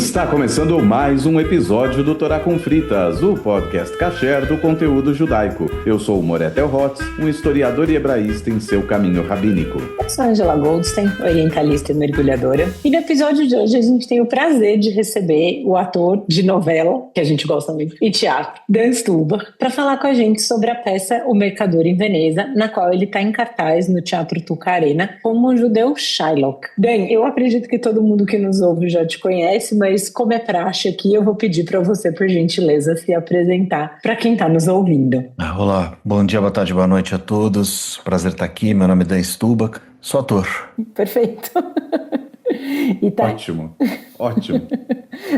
Está começando mais um episódio do Torá com Fritas, o podcast kasher do conteúdo judaico. Eu sou o Moretel Hotz, um historiador e hebraísta em seu caminho rabínico. Eu sou Angela Goldstein, orientalista e mergulhadora. E no episódio de hoje a gente tem o prazer de receber o ator de novela, que a gente gosta muito, e teatro, Dan Stulbach, para falar com a gente sobre a peça O Mercador em Veneza, na qual ele está em cartaz no Teatro Tuca Arena como o judeu Shylock. Dan, eu acredito que todo mundo que nos ouve já te conhece, mas como é praxe aqui, eu vou pedir para você, por gentileza, se apresentar para quem está nos ouvindo. Olá, bom dia, boa tarde, boa noite a todos. Prazer estar aqui, meu nome é Dan Stulbach, sou ator. Perfeito. E tá... Ótimo.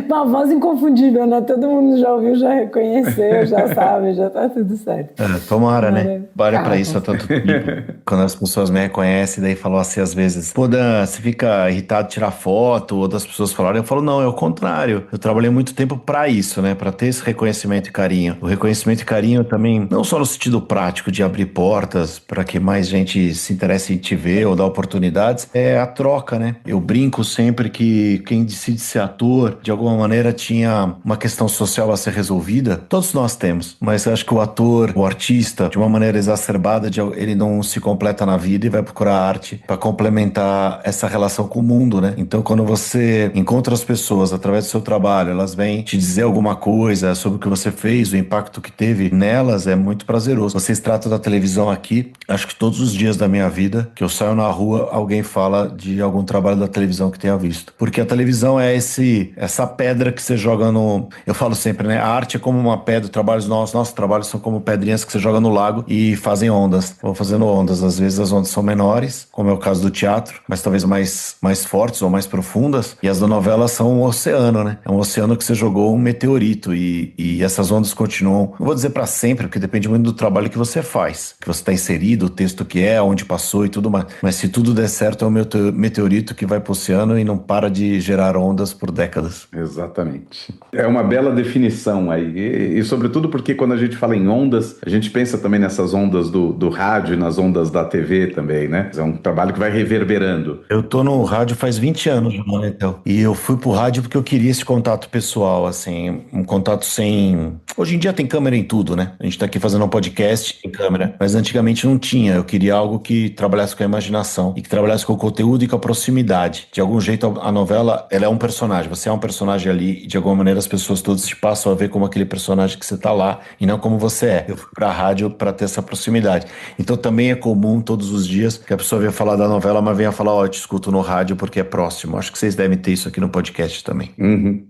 Uma voz inconfundível, né? Todo mundo já ouviu, já reconheceu, já sabe, já tá tudo certo. Tomara, né? Bora pra isso há tanto tempo. Quando as pessoas me reconhecem, daí falam assim às vezes, pô, Dan, você fica irritado de tirar foto, ou das pessoas falarem, eu falo, não, é o contrário. Eu trabalhei muito tempo pra isso, né? Pra ter esse reconhecimento e carinho. O reconhecimento e carinho também, não só no sentido prático de abrir portas pra que mais gente se interesse em te ver ou dar oportunidades, é a troca, né? Eu brinco sempre que quem decide ser ator, de alguma maneira tinha uma questão social a ser resolvida. Todos nós temos, mas eu acho que o ator, o artista, de uma maneira exacerbada, ele não se completa na vida e vai procurar arte para complementar essa relação com o mundo, né? Então, quando você encontra as pessoas através do seu trabalho, elas vêm te dizer alguma coisa sobre o que você fez, o impacto que teve nelas, é muito prazeroso. Vocês tratam da televisão aqui, acho que todos os dias da minha vida, que eu saio na rua, alguém fala de algum trabalho da televisão que tenha visto. Porque a televisão é essa pedra que você joga no... Eu falo sempre, né? A arte é como uma pedra, nossos trabalhos são como pedrinhas que você joga no lago e fazem ondas. Vão fazendo ondas. Às vezes as ondas são menores, como é o caso do teatro, mas talvez mais fortes ou mais profundas. E as da novela são um oceano, né? É um oceano que você jogou um meteorito e essas ondas continuam, não vou dizer para sempre, porque depende muito do trabalho que você faz, que você está inserido, o texto que é, onde passou e tudo mais. Mas se tudo der certo, é um meteorito que vai pro oceano e não para de gerar ondas por décadas. Exatamente. É uma bela definição aí. E sobretudo porque quando a gente fala em ondas, a gente pensa também nessas ondas do rádio e nas ondas da TV também, né? É um trabalho que vai reverberando. Eu tô no rádio faz 20 anos, Monetel. E eu fui pro rádio porque eu queria esse contato pessoal, assim, um contato sem... Hoje em dia tem câmera em tudo, né? A gente tá aqui fazendo um podcast em câmera, mas antigamente não tinha. Eu queria algo que trabalhasse com a imaginação e que trabalhasse com o conteúdo e com a proximidade. De algum jeito, a novela, ela é um personagem. Você é um personagem ali e de alguma maneira as pessoas todas te passam a ver como aquele personagem que você tá lá e não como você é. Eu fui pra rádio pra ter essa proximidade. Então também é comum todos os dias que a pessoa venha falar da novela, mas venha falar, eu te escuto no rádio porque é próximo. Acho que vocês devem ter isso aqui no podcast também.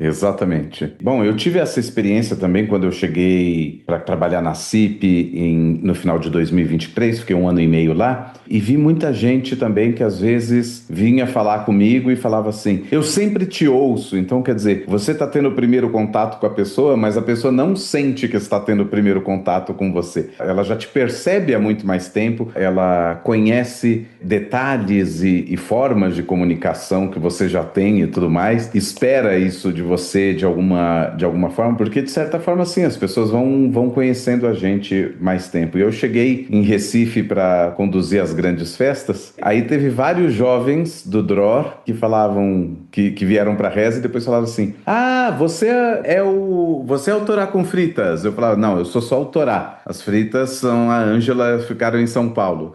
Exatamente. Bom, eu tive essa experiência também quando eu cheguei para trabalhar na CIP no final de 2023, fiquei 1 ano e meio lá, e vi muita gente também que às vezes vinha falar comigo e falava assim, eu sempre te ouço. Então, quer dizer, você está tendo o primeiro contato com a pessoa, mas a pessoa não sente que está tendo o primeiro contato com você. Ela já te percebe há muito mais tempo, ela conhece detalhes e formas de comunicação que você já tem e tudo mais, espera isso de você de alguma forma, porque de certa forma, sim, as pessoas vão conhecendo a gente mais tempo. E eu cheguei em Recife para conduzir as grandes festas, aí teve vários jovens do Dror que falavam, que vieram para reza e depois falavam assim, você é o Torá com Fritas. Eu falava, não, eu sou só o Torá. As fritas são a Ângela, ficaram em São Paulo.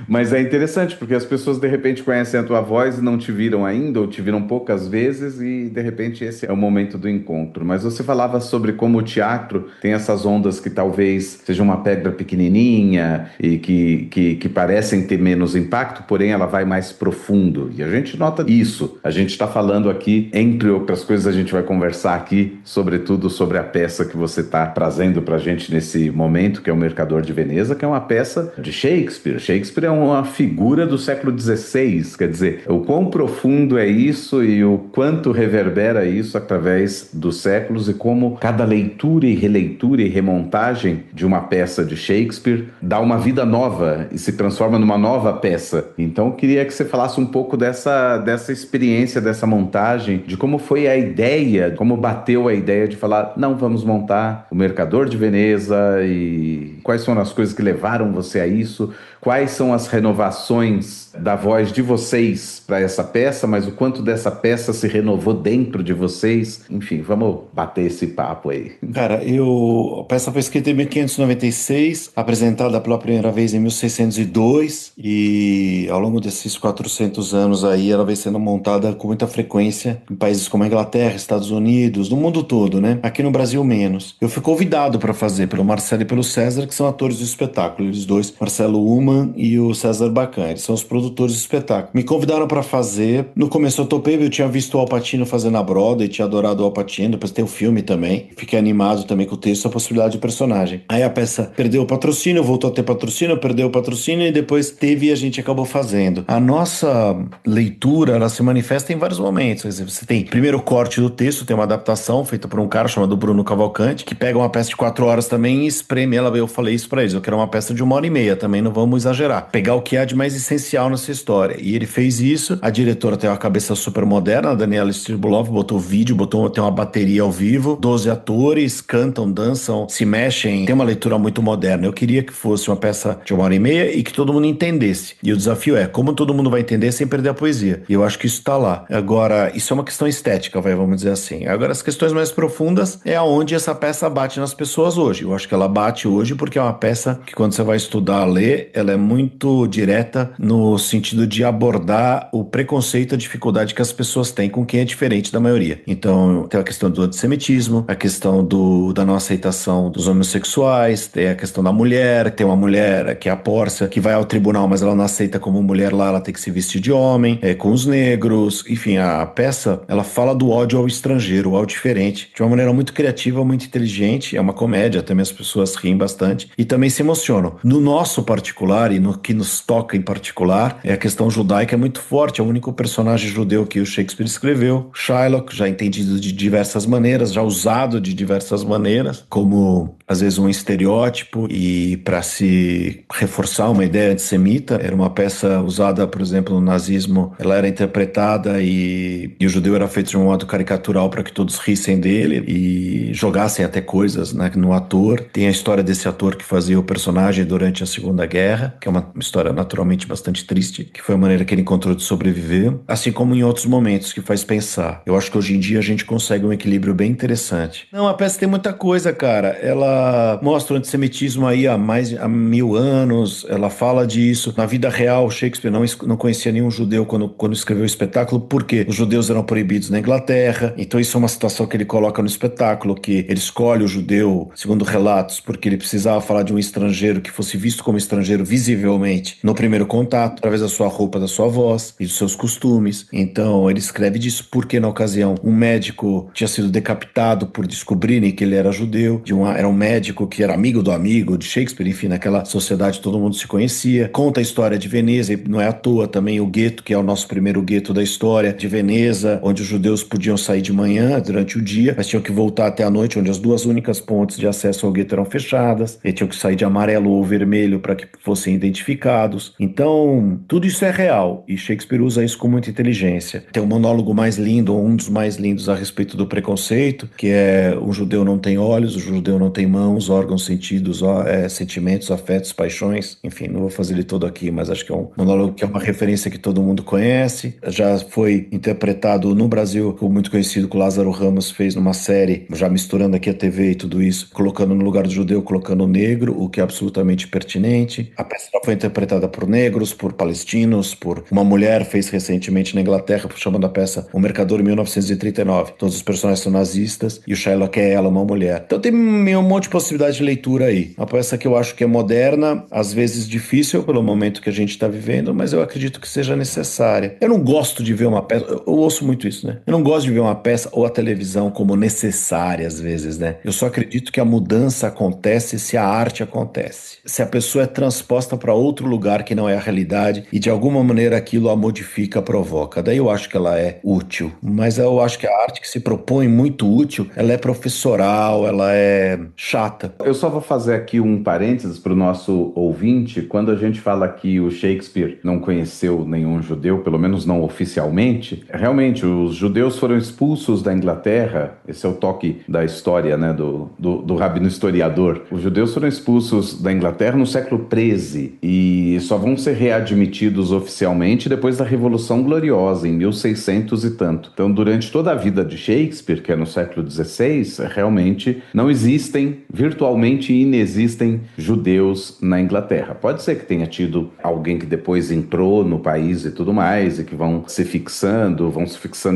Mas é interessante, porque as pessoas de repente conhecem a tua voz e não te viram ainda, ou te viram poucas vezes e de repente esse é o momento do encontro. Mas você falava sobre como o teatro tem essas ondas que talvez sejam uma pedra pequenininha e que parecem ter menos impacto, porém ela vai mais profundo. E a gente nota isso. A gente está falando aqui, entre outras coisas, a gente vai conversar aqui, sobretudo sobre a peça que você está trazendo pra gente nesse momento, que é O Mercador de Veneza, que é uma peça de Shakespeare. Shakespeare é uma figura do século XVI, quer dizer, o quão profundo é isso e o quanto reverbera isso através dos séculos e como cada leitura e releitura e remontagem de uma peça de Shakespeare dá uma vida nova e se transforma numa nova peça. Então eu queria que você falasse um pouco dessa dessa experiência, dessa montagem, de como foi a ideia, como bateu a ideia de falar, não, vamos montar o Mercador de Veneza, e quais foram as coisas que levaram você a isso, quais são as renovações da voz de vocês para essa peça, mas o quanto dessa peça se renovou dentro de vocês. Enfim, vamos bater esse papo aí. Cara, a peça foi escrita em 1596, apresentada pela primeira vez em 1602, e ao longo desses 400 anos aí, ela vem sendo montada com muita frequência em países como a Inglaterra, Estados Unidos, no mundo todo, né? Aqui no Brasil menos. Eu fui convidado para fazer pelo Marcelo e pelo César, que são atores do espetáculo, eles dois, Marcelo Uman e o César Bacan, eles são os produtores do espetáculo. Me convidaram para fazer, no começo eu topei, eu tinha visto o Al Pacino fazendo a Broadway, tinha adorado o Al Pacino, depois tem o filme também, fiquei animado também com o texto, a possibilidade de personagem. Aí a peça perdeu o patrocínio, voltou a ter patrocínio, perdeu o patrocínio e depois teve e a gente acabou fazendo. A nossa leitura, ela se manifesta em vários momentos. Quer dizer, você tem primeiro o corte do texto, tem uma adaptação feita por um cara chamado Bruno Cavalcante, que pega uma peça de 4 horas também e espreme ela. Eu falei isso pra eles, eu quero uma peça de 1h30 também, não vamos exagerar. Pegar o que há de mais essencial nessa história. E ele fez isso, a diretora tem uma cabeça super moderna, a Daniela Stribolov botou vídeo, tem uma bateria ao vivo, 12 atores, cantam, dançam, se mexem, tem uma leitura muito moderna. Eu queria que fosse uma peça de 1h30 e que todo mundo entendesse. E o desafio é, como todo mundo vai entender sem perder a poesia? E eu acho que isso tá lá. Agora, isso é uma questão estética, vamos dizer assim. Agora, as questões mais profundas é aonde essa peça bate nas pessoas hoje. Eu acho que ela bate hoje porque é uma peça que quando você vai estudar, ler, ela é muito direta no sentido de abordar o preconceito, a dificuldade que as pessoas têm com quem é diferente da maioria. Então, tem a questão do antissemitismo, a questão da não aceitação dos homossexuais, tem a questão da mulher, tem uma mulher que é a Pórcia, que vai ao tribunal, mas ela não aceita como mulher lá, ela tem que se vestir de homem, com os negros, enfim, a peça, ela fala do ódio ao estrangeiro, ao diferente, de uma maneira muito criativa, muito inteligente, é uma comédia, também as pessoas riem bastante, e também se emocionam. No nosso particular, e no que nos toca em particular, a questão judaica é muito forte, é o único personagem judeu que o Shakespeare escreveu, Shylock, já entendido de diversas maneiras, já usado de diversas maneiras, como às vezes um estereótipo, e para se reforçar uma ideia antissemita, era uma peça usada, por exemplo, no nazismo, ela era interpretada e o judeu era feito de um modo caricatural para que todos rissem dele e jogassem até coisas, né, no ator. Tem a história desse ator que fazia o personagem durante a Segunda Guerra, que é uma história naturalmente bastante triste, que foi a maneira que ele encontrou de sobreviver, assim como em outros momentos que faz pensar. Eu acho que hoje em dia a gente consegue um equilíbrio bem interessante. Não, a peça tem muita coisa, cara. Ela mostra o antissemitismo aí há 1000 anos, ela fala disso. Na vida real, Shakespeare não conhecia nenhum judeu quando escreveu o espetáculo, porque os judeus eram proibidos na Inglaterra. Então isso é uma situação que ele coloca no espetáculo, que ele escolhe o judeu, segundo relatos, porque ele precisava falar de um estrangeiro que fosse visto como estrangeiro visivelmente no primeiro contato, através da sua roupa, da sua voz e dos seus costumes. Então ele escreve disso porque na ocasião um médico tinha sido decapitado por descobrirem que ele era judeu, era um médico que era amigo do amigo de Shakespeare, enfim, naquela sociedade todo mundo se conhecia. Conta a história de Veneza, e não é à toa também o gueto, que é o nosso primeiro gueto da história de Veneza, onde os judeus podiam sair de manhã durante o dia, mas tinham que voltar até a noite, onde as duas únicas pontes de acesso ao gueto eram fechadas, e tinham que sair de amarelo ou vermelho para que fossem identificados. Então, tudo isso é real, e Shakespeare usa isso com muita inteligência. Tem um monólogo mais lindo, ou um dos mais lindos a respeito do preconceito, que é: o judeu não tem olhos, o judeu não tem mãos, órgãos, sentidos, sentimentos, afetos, paixões. Enfim, não vou fazer ele todo aqui, mas acho que é um monólogo que é uma referência que todo mundo conhece. Já foi interpretado no Brasil, ficou muito conhecido, que o Lázaro Ramos fez numa série, já misturando aqui a TV e tudo isso, colocando no lugar do judeu, colocando o negro, o que é absolutamente pertinente. A peça foi interpretada por negros, por palestinos, por uma mulher, fez recentemente na Inglaterra, chamando a peça O Mercador, em 1939. Todos os personagens são nazistas e o Shylock é ela, uma mulher. Então tem um monte de possibilidade de leitura aí. Uma peça que eu acho que é moderna, às vezes difícil pelo momento que a gente está vivendo, mas eu acredito que seja necessária. Eu não gosto de ver uma peça, eu ouço muito isso, né? Eu não gosto de ver uma peça ou a televisão como necessária às vezes, né? Eu só acredito que a mudança acontece se a arte acontece. Se a pessoa é transposta para outro lugar que não é a realidade e de alguma maneira aquilo a modifica, provoca. Daí eu acho que ela é útil. Mas eu acho que a arte que se propõe muito útil, ela é professoral, ela é chata chata. Eu só vou fazer aqui um parênteses para o nosso ouvinte. Quando a gente fala que o Shakespeare não conheceu nenhum judeu, pelo menos não oficialmente, realmente os judeus foram expulsos da Inglaterra. Esse é o toque da história, né, do rabino historiador. Os judeus foram expulsos da Inglaterra no século XIII e só vão ser readmitidos oficialmente depois da Revolução Gloriosa, em 1600 e tanto. Então, durante toda a vida de Shakespeare, que é no século XVI, realmente não existem, virtualmente inexistem judeus na Inglaterra. Pode ser que tenha tido alguém que depois entrou no país e tudo mais, e que vão se fixando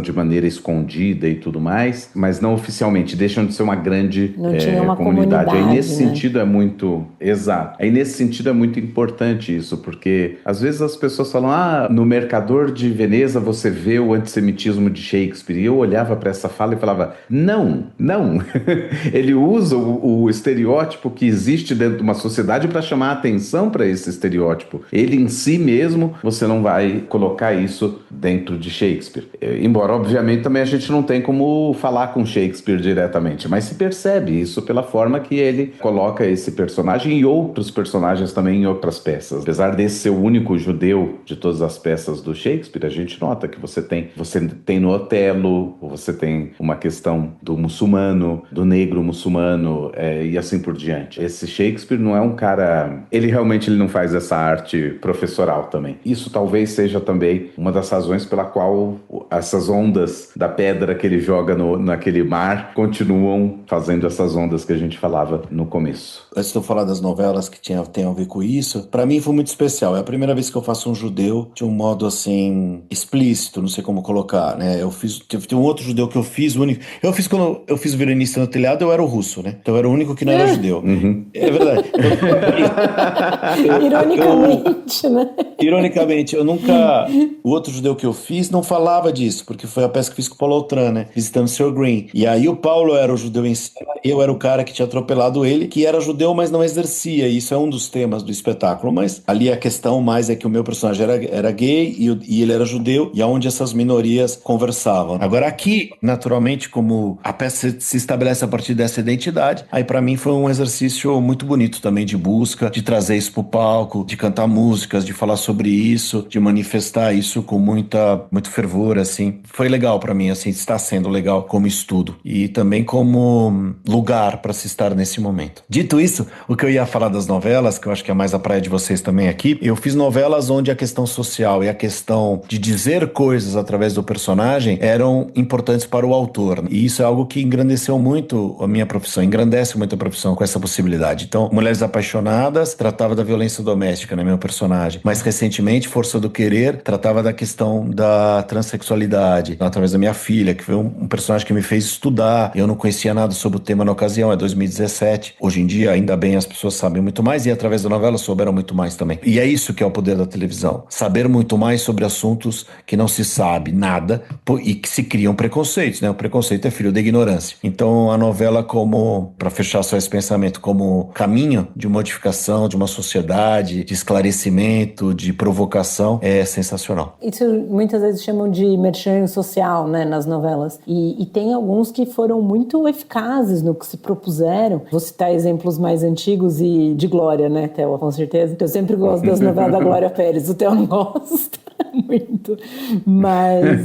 de maneira escondida e tudo mais, mas não oficialmente, deixam de ser uma grande comunidade. Aí nesse sentido é muito... Exato. Aí nesse sentido é muito importante isso, porque às vezes as pessoas falam, no Mercador de Veneza você vê o antissemitismo de Shakespeare, e eu olhava para essa fala e falava, não. Ele usa o estereótipo que existe dentro de uma sociedade para chamar a atenção para esse estereótipo. Ele em si mesmo, você não vai colocar isso dentro de Shakespeare. Embora, obviamente, também a gente não tem como falar com Shakespeare diretamente, mas se percebe isso pela forma que ele coloca esse personagem e outros personagens também em outras peças. Apesar desse ser o único judeu de todas as peças do Shakespeare, a gente nota que você tem no Otelo, você tem uma questão do muçulmano, do negro muçulmano, e assim por diante. Esse Shakespeare não é um cara... Ele não faz essa arte professoral também. Isso talvez seja também uma das razões pela qual essas ondas da pedra que ele joga naquele mar continuam fazendo essas ondas que a gente falava no começo. Antes de eu falar das novelas que tem a ver com isso, pra mim foi muito especial. É a primeira vez que eu faço um judeu de um modo assim, explícito, não sei como colocar, né? Tem um outro judeu que eu fiz, o único. Eu fiz quando eu fiz o Violinista no Telhado, eu era o russo, né? Então eu era o único que não era judeu. Uhum. É verdade. Ironicamente, né? Ironicamente, eu nunca... O outro judeu que eu fiz não falava disso, porque foi a peça que fiz com o Paulo Autran, né? Visitando o Sr. Green. E aí o Paulo era o judeu em cena, eu era o cara que tinha atropelado ele, que era judeu, mas não exercia. E isso é um dos temas do espetáculo. Mas ali a questão mais é que o meu personagem era gay e ele era judeu, e aonde essas minorias conversavam. Agora aqui, naturalmente, como a peça se estabelece a partir dessa identidade, aí pra mim foi um exercício muito bonito também de busca, de trazer isso pro palco, de cantar músicas, de falar sobre isso, de manifestar isso com muito fervor, assim. Foi legal pra mim, assim, está sendo legal como estudo e também como lugar pra se estar nesse momento. Dito isso, o que eu ia falar das novelas, que eu acho que é mais a praia de vocês também aqui, eu fiz novelas onde a questão social e a questão de dizer coisas através do personagem eram importantes para o autor. E isso é algo que engrandeceu muito a minha profissão, engrandece muito a profissão com essa possibilidade. Então, Mulheres Apaixonadas tratava da violência doméstica, né, meu personagem. Mais recentemente, Força do Querer tratava da questão da transexualidade, através da minha filha, que foi um personagem que me fez estudar. Eu não conhecia nada sobre o tema na ocasião, é 2017. Hoje em dia, ainda bem, as pessoas sabem muito mais e através da novela souberam muito mais também. E é isso que é o poder da televisão. Saber muito mais sobre assuntos que não se sabe nada e que se criam preconceitos, né? O preconceito é filho da ignorância. Então, a novela como, para fechar só esse pensamento, como caminho de modificação de uma sociedade, de esclarecimento, de provocação, é sensacional. Isso muitas vezes chamam de merchan social, né, nas novelas. E tem alguns que foram muito eficazes no que se propuseram. Vou citar exemplos mais antigos e de Glória, né, Theo, com certeza. Eu sempre gosto das novelas da Glória Pérez. O Theo não gosta muito, mas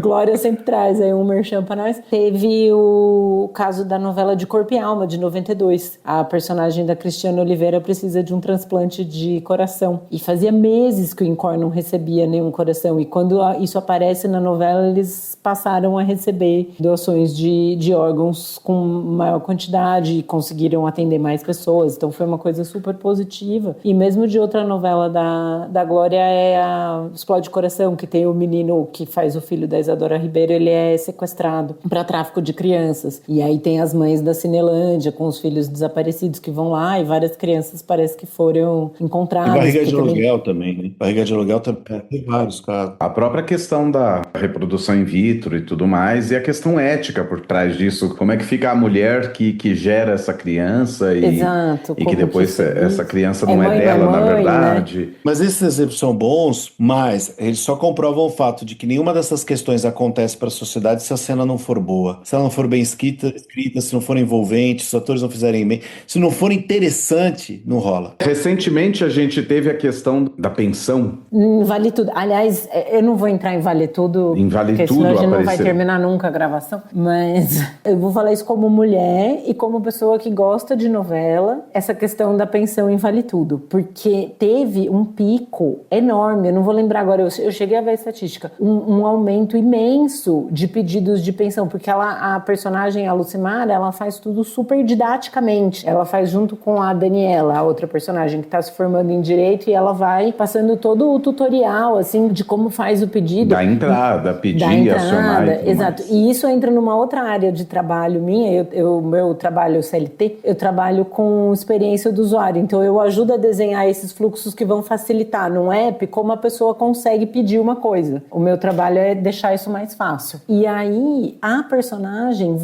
Glória sempre traz aí um merchan pra nós. Teve o caso da novela de Corpo e Alma, de 92. A personagem da Cristiana Oliveira precisa de um transplante de coração. E fazia meses que o Incor não recebia nenhum coração. E quando isso aparece na novela, eles passaram a receber doações de órgãos com maior quantidade e conseguiram atender mais pessoas. Então foi uma coisa super positiva. E mesmo de outra novela da Glória é a Explode Coração, que tem o menino que faz o filho da Isadora Ribeiro, ele é sequestrado para tráfico de crianças. E aí tem as mães da Cinelândia com os filhos desaparecidos que vão lá e várias crianças parece que foram encontradas. E Barriga de Aluguel também, né? Barriga de aluguel tem vários casos. A própria questão da reprodução in vitro e tudo mais, e a questão ética por trás disso. Como é que fica a mulher que gera essa criança Exato, e que depois essa criança não mãe, é dela, mãe, na verdade. né? Mas esses exemplos são bons, mas eles só comprovam o fato de que nenhuma dessas questões acontece para a sociedade se a cena não for boa. Se ela não for bem escrita, se não for envolvente, se os atores não fizerem bem, se não for interessante, não rola. Recentemente a gente teve a questão da pensão. Vale tudo. Aliás, eu não vou entrar em Vale Tudo, Em Vale porque Tudo senão a gente não vai apareceu. terminar nunca a gravação. Mas eu vou falar isso como mulher e como pessoa que gosta de novela, essa questão da pensão em Vale Tudo. Porque teve um pico enorme, eu não vou lembrar agora, eu cheguei a ver a estatística, um aumento imenso de pedidos de pensão, porque a personagem, a Lucimara, ela faz tudo super didaticamente. Ela faz junto com a Daniela, a outra personagem que está se formando em Direito, e ela vai passando todo o tutorial, assim, de como faz o pedido. Da entrada, pedir, acionar e tudo exato. mais. E isso entra numa outra área de trabalho minha, meu trabalho CLT, eu trabalho com experiência do usuário, então eu ajudo a desenhar esses fluxos que vão facilitar num app como a pessoa consegue pedir uma coisa. O meu trabalho é deixar isso mais fácil. E aí, a personagem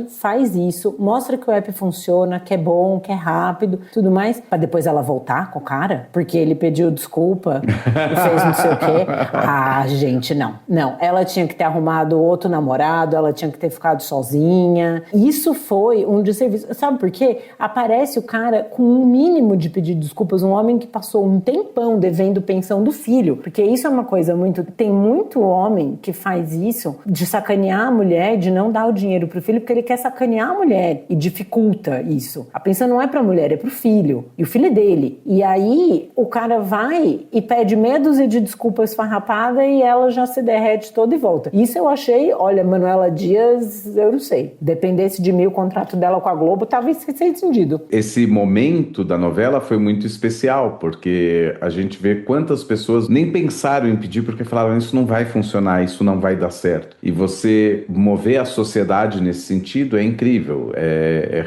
faz isso, mostra que o app funciona, que é bom, que é rápido, tudo mais, pra depois ela voltar com o cara, porque ele pediu desculpa e fez não sei o quê. Ah, gente, não. Não, ela tinha que ter arrumado outro namorado, ela tinha que ter ficado sozinha. Isso foi um desserviço. Sabe por quê? Aparece o cara com um mínimo de pedir desculpas, um homem que passou um tempão devendo pensão do filho, porque isso é uma coisa muito... Tem muito homem que faz isso, de sacanear a mulher, de não dar o dinheiro pro filho, porque ele quer sacanear a mulher e dificulta isso. A pensão não é pra mulher, é pro filho. E o filho é dele. E aí, o cara vai e pede meia dúzia de desculpas esfarrapada e ela já se derrete toda e volta. Isso eu achei, olha, Manuela Dias, eu não sei. Dependesse de mim, o contrato dela com a Globo tava rescindido. Esse momento da novela foi muito especial, porque a gente vê quantas pessoas nem pensaram em pedir porque falaram isso não vai funcionar, isso não vai dar certo. E você mover a sociedade nesse sentido é incrível.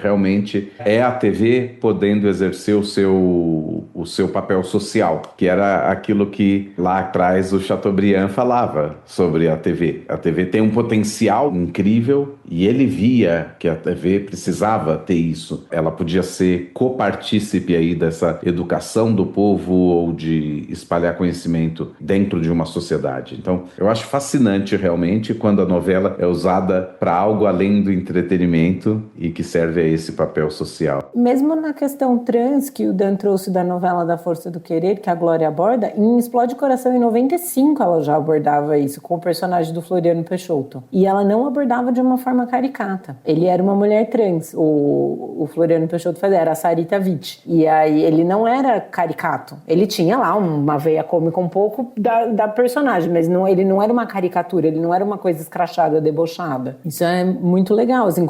Realmente a TV podendo exercer o seu papel social, que era aquilo que lá atrás o Chateaubriand falava sobre a TV. A TV tem um potencial incrível e ele via que a TV precisava ter isso. Ela podia ser copartícipe aí dessa educação do povo ou de espalhar conhecimento dentro de uma sociedade. Então, eu acho fascinante realmente quando a novela é usada para algo além do entretenimento e que serve a esse papel social. Mesmo na questão trans que o Dan trouxe da novela da Força do Querer, que a Glória aborda, em Explode Coração, em 95, ela já abordava isso com o personagem do Floriano Peixoto. E ela não abordava de uma forma caricata. Ele era uma mulher trans, o Floriano Peixoto fazia, era a Sarita Witt. E aí ele não era caricato. Ele tinha lá uma veia cômica um pouco da personagem, mas ele não era uma caricatura, ele não era uma coisa escrachada, debochada. Isso é muito legal, assim,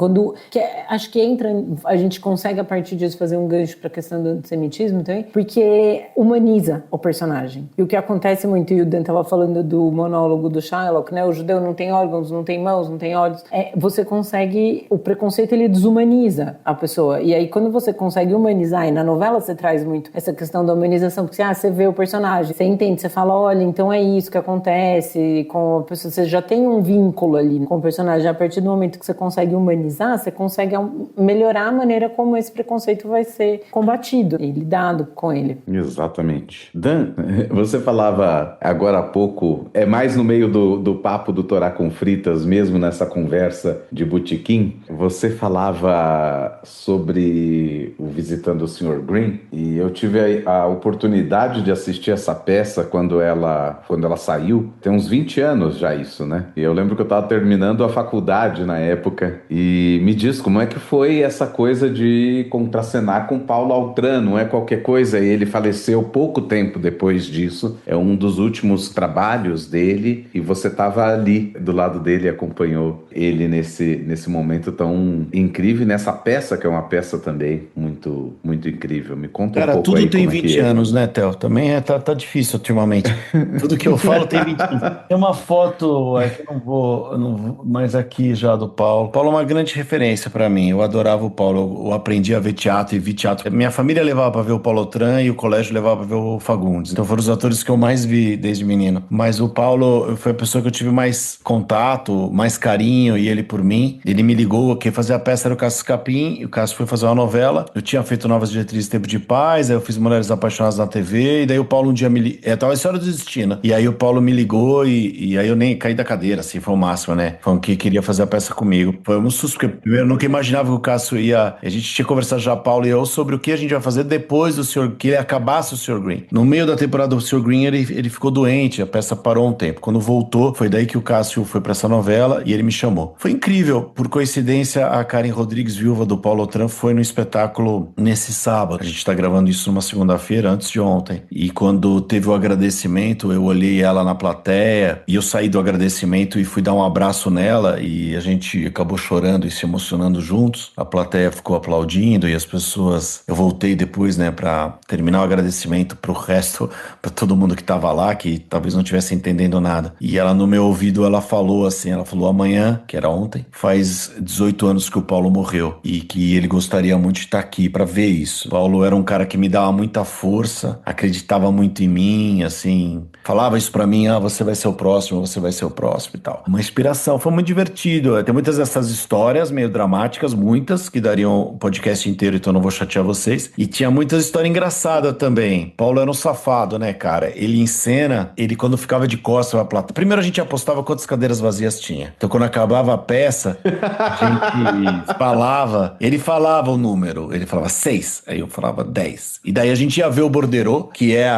acho que a gente consegue a partir disso fazer um gancho pra questão do antissemitismo também, porque humaniza o personagem. E o que acontece muito, e o Dan estava falando do monólogo do Shylock, né? O judeu não tem órgãos, não tem mãos, não tem olhos. Você consegue... O preconceito, ele desumaniza a pessoa. E aí, quando você consegue humanizar, e na novela você traz muito essa questão da humanização, porque você vê o personagem, você entende, você fala, olha, então é isso que acontece com a pessoa, você já tem um vínculo ali com o personagem. A partir do momento que você consegue humanizar, você consegue melhorar a maneira como esse preconceito vai ser combatido e lidado com ele. Exatamente. Dan, você falava agora há pouco, mais no meio do papo do Torá com Fritas, mesmo nessa conversa de botequim, você falava sobre o Visitando o Sr. Green, e eu tive a oportunidade de assistir essa peça quando ela saiu, tem uns 20 anos já isso, né? E eu lembro que eu estava terminando a faculdade na época, e me diz como é que foi essa coisa de contracenar com Paulo Altran, não é qualquer coisa, e ele faleceu pouco tempo depois disso, é um dos últimos trabalhos dele, e você estava ali do lado dele, acompanhou ele nesse momento tão incrível, nessa peça, que é uma peça também muito, muito incrível. Me conta um pouco tudo aí tem como 20 anos, né, Theo? Também tá difícil ultimamente. Tudo que eu falo tem 20 anos. Tem uma foto, que eu não vou, mas aqui já do Paulo. Paulo é uma grande referência para mim. Eu adorava o Paulo. Eu aprendi a ver teatro e vi teatro. Minha família levava para ver o Paulo Altran manhã e o colégio levava pra ver o Fagundes. Então foram os atores que eu mais vi desde menino. Mas o Paulo foi a pessoa que eu tive mais contato, mais carinho, e ele por mim. Ele me ligou, quem fazia a peça era o Cássio Scapim, e o Cássio foi fazer uma novela. Eu tinha feito Novas Diretrizes Tempo de Paz, aí eu fiz Mulheres Apaixonadas na TV, e daí o Paulo um dia me ligou. Tava a história do destino. E aí o Paulo me ligou, e aí eu nem caí da cadeira, assim, foi o máximo, né? Falando que queria fazer a peça comigo. Foi um susto, porque primeiro eu nunca imaginava que o Cássio ia. A gente tinha conversado já, Paulo e eu, sobre o que a gente vai fazer depois do Sr. que ele acabasse o Sr. Green. No meio da temporada do Sr. Green, ele ficou doente, a peça parou um tempo. Quando voltou, foi daí que o Cássio foi pra essa novela e ele me chamou. Foi incrível, por coincidência, a Karen Rodrigues, viúva do Paulo Otran, foi no espetáculo nesse sábado. A gente tá gravando isso numa segunda-feira, antes de ontem. E quando teve o agradecimento, eu olhei ela na plateia e eu saí do agradecimento e fui dar um abraço nela e a gente acabou chorando e se emocionando juntos. A plateia ficou aplaudindo e as pessoas... Eu voltei depois, né, pra terminar o agradecimento pro resto, pra todo mundo que tava lá, que talvez não estivesse entendendo nada. E ela, no meu ouvido, ela falou assim, ela falou: amanhã, que era ontem, faz 18 anos que o Paulo morreu e que ele gostaria muito de estar aqui pra ver isso. O Paulo era um cara que me dava muita força, acreditava muito em mim, assim, falava isso pra mim: você vai ser o próximo, você vai ser o próximo e tal. Uma inspiração, foi muito divertido. Tem muitas dessas histórias meio dramáticas, muitas, que dariam o podcast inteiro, então não vou chatear vocês. E tinha muitas histórias engraçadas também. Paulo era um safado, né, cara? Ele em cena, ele quando ficava de costas pra plateia... Primeiro a gente apostava quantas cadeiras vazias tinha. Então quando acabava a peça, a gente falava... Ele falava o número, ele falava 6, aí eu falava 10. E daí a gente ia ver o borderô, que é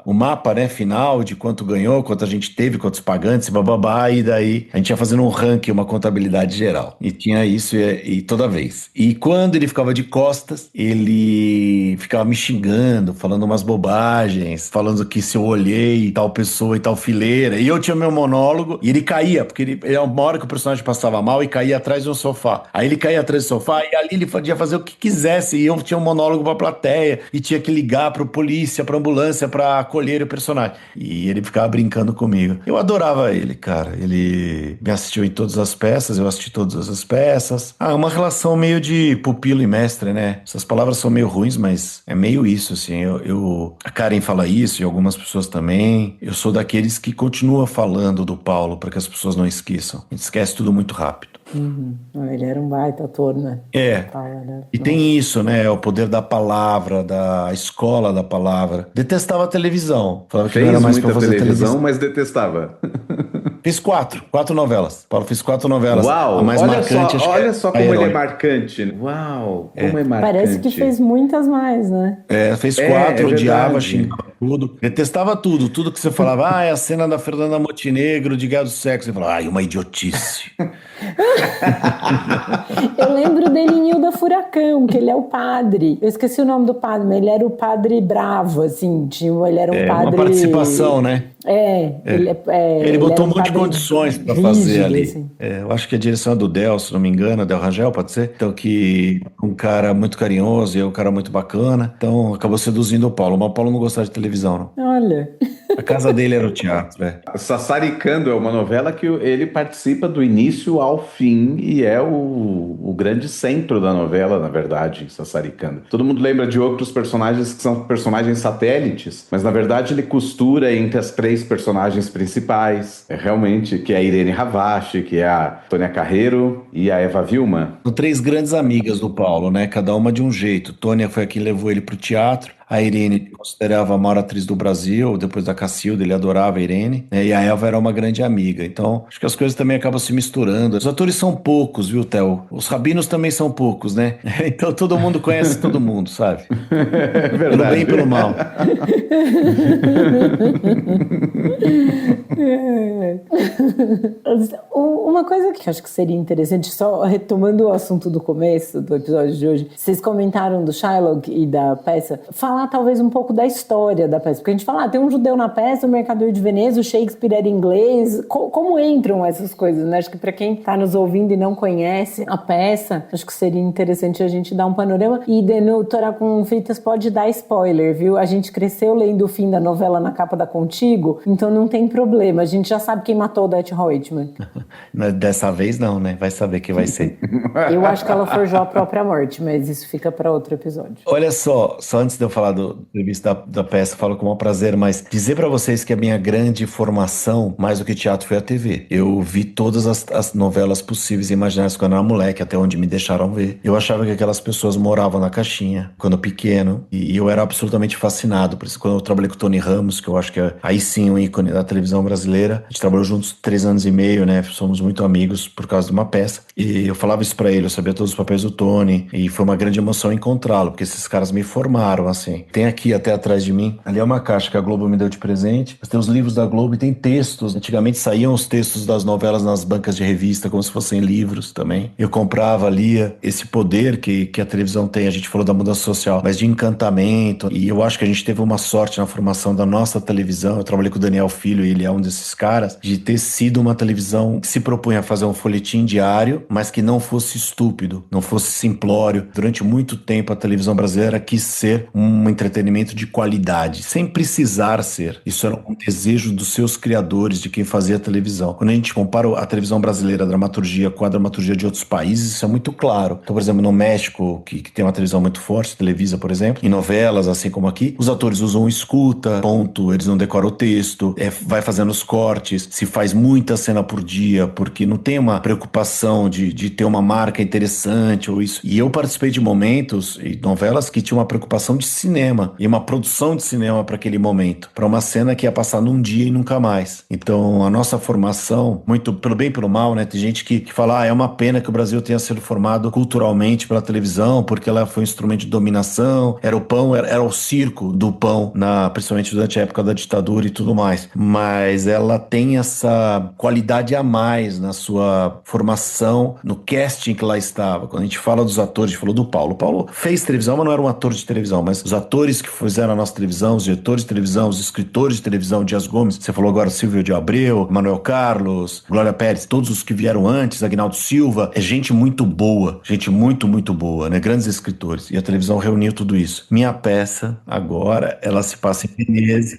o mapa, né, final de quanto ganhou, quanto a gente teve, quantos pagantes, bababá, e daí a gente ia fazendo um ranking, uma contabilidade geral. E tinha isso e toda vez. E quando ele ficava de costas, ele ficava me xingando, falando umas bobagens, falando que se eu olhei tal pessoa e tal fileira. E eu tinha meu monólogo e ele caía, porque ele uma hora que o personagem passava mal e caía atrás de um sofá. Aí ele caía atrás do sofá e ali ele podia fazer o que quisesse. E eu tinha um monólogo pra plateia e tinha que ligar pro polícia, pra ambulância, pra acolher o personagem. E ele ficava brincando comigo. Eu adorava ele, cara. Ele me assistiu em todas as peças, eu assisti todas as peças. Uma relação meio de pupilo e mestre, né? Essas palavras são meio ruins, mas é meio isso, assim. A Karen fala isso e algumas pessoas também. Eu sou daqueles que continua falando do Paulo para que as pessoas não esqueçam. A gente esquece tudo muito rápido. Uhum. Ele era um baita ator, né? E tem isso, né? O poder da palavra, da escola da palavra. Detestava a televisão. Falava que não era mais pra fazer televisão, mas detestava. Fiz 4 novelas. Paulo, fiz 4 novelas. Uau! A mais olha marcante, só, olha só como ele é marcante. Uau! Como é marcante. Parece que fez muitas mais, né? Fez 4, odiava, xingava tudo. Detestava tudo. Tudo que você falava, é a cena da Fernanda Montenegro de Guerra do Sexo. Você falava, uma idiotice. Eu lembro dele em Hilda Furacão, que ele é o padre. Eu esqueci o nome do padre, mas ele era o padre bravo, assim. Ele era um padre... Uma participação, né? Ele botou um monte de condições para fazer ali. Assim. Eu acho que a direção é do Del, se não me engano, Del Rangel, pode ser? Então, que um cara muito carinhoso e um cara muito bacana. Então, acabou seduzindo o Paulo. Mas o Paulo não gostava de televisão, não. Olha. A casa dele era o teatro, Sassaricando é uma novela que ele participa do início ao fim e é o grande centro da novela, na verdade, Sassaricando. Todo mundo lembra de outros personagens que são personagens satélites, mas na verdade ele costura entre as 3 personagens principais. Realmente, que é a Irene Ravache, que é a Tônia Carreiro e a Eva Vilma. São 3 grandes amigas do Paulo, né? Cada uma de um jeito. Tônia foi a que levou ele pro teatro. A Irene ele considerava a maior atriz do Brasil, depois da Cacilda, ele adorava a Irene, né? E a Eva era uma grande amiga. Então, acho que as coisas também acabam se misturando. Os atores são poucos, viu, Theo? Os rabinos também são poucos, né? Então todo mundo conhece todo mundo, sabe? É verdade. Pelo bem e pelo mal. Uma coisa que eu acho que seria interessante, só retomando o assunto do começo do episódio de hoje, vocês comentaram do Shylock e da peça, falar talvez um pouco da história da peça, porque a gente fala, tem um judeu na peça, o Mercador de Veneza, o Shakespeare era inglês, como entram essas coisas, né? Acho que para quem está nos ouvindo e não conhece a peça, acho que seria interessante a gente dar um panorama, e no Torá com Fitas pode dar spoiler, viu? A gente cresceu lendo o fim da novela na capa da Contigo, então não tem problema. problema, a gente já sabe quem matou o Odete Roitman. Dessa vez não, né? Vai saber quem vai ser. Eu acho que ela forjou a própria morte, mas isso fica para outro episódio. Olha só antes de eu falar do serviço da peça, eu falo com o maior prazer, mas dizer pra vocês que a minha grande formação, mais do que teatro, foi a TV. Eu vi todas as novelas possíveis e imaginárias quando eu era moleque, até onde me deixaram ver. Eu achava que aquelas pessoas moravam na caixinha, quando pequeno, e eu era absolutamente fascinado. Por isso, quando eu trabalhei com o Tony Ramos, que eu acho que é aí sim um ícone da televisão brasileira, a gente trabalhou juntos 3 anos e meio, né? Somos muito amigos por causa de uma peça. E eu falava isso pra ele, eu sabia todos os papéis do Tony, e foi uma grande emoção encontrá-lo, porque esses caras me formaram, assim. Tem aqui até atrás de mim, ali é uma caixa que a Globo me deu de presente, mas tem os livros da Globo e tem textos. Antigamente saíam os textos das novelas nas bancas de revista, como se fossem livros também. Eu comprava, lia. Esse poder que a televisão tem, a gente falou da mudança social, mas de encantamento, e eu acho que a gente teve uma sorte na formação da nossa televisão. Eu trabalhei com o Daniel Filho, e ele é um desses caras, de ter sido uma televisão que se propunha a fazer um folhetim diário, mas que não fosse estúpido, não fosse simplório. Durante muito tempo a televisão brasileira quis ser um entretenimento de qualidade, sem precisar ser. Isso era um desejo dos seus criadores, de quem fazia a televisão. Quando a gente compara a televisão brasileira, a dramaturgia, com a dramaturgia de outros países, isso é muito claro. Então, por exemplo, no México, que tem uma televisão muito forte, Televisa, por exemplo, em novelas, assim como aqui, os atores usam escuta, ponto, eles não decoram o texto, vai fazendo os cortes, se faz muita cena por dia, porque não tem uma preocupação de ter uma marca interessante ou isso. E eu participei de momentos e novelas que tinham uma preocupação de cinema e uma produção de cinema para aquele momento, para uma cena que ia passar num dia e nunca mais. Então, a nossa formação, muito pelo bem e pelo mal, né? Tem gente que fala, é uma pena que o Brasil tenha sido formado culturalmente pela televisão, porque ela foi um instrumento de dominação, era o pão, era o circo do pão, principalmente durante a época da ditadura e tudo mais. Mas ela tem essa qualidade a mais na sua formação, no casting que lá estava. Quando a gente fala dos atores, a gente falou do Paulo. O Paulo fez televisão, mas não era um ator de televisão, mas os atores que fizeram a nossa televisão, os diretores de televisão, os escritores de televisão, Dias Gomes, você falou agora Silvio de Abreu, Manuel Carlos, Glória Pérez, todos os que vieram antes, Aguinaldo Silva, é gente muito boa, gente muito, muito boa, né? Grandes escritores. E a televisão reuniu tudo isso. Minha peça, agora, ela se passa em Veneza,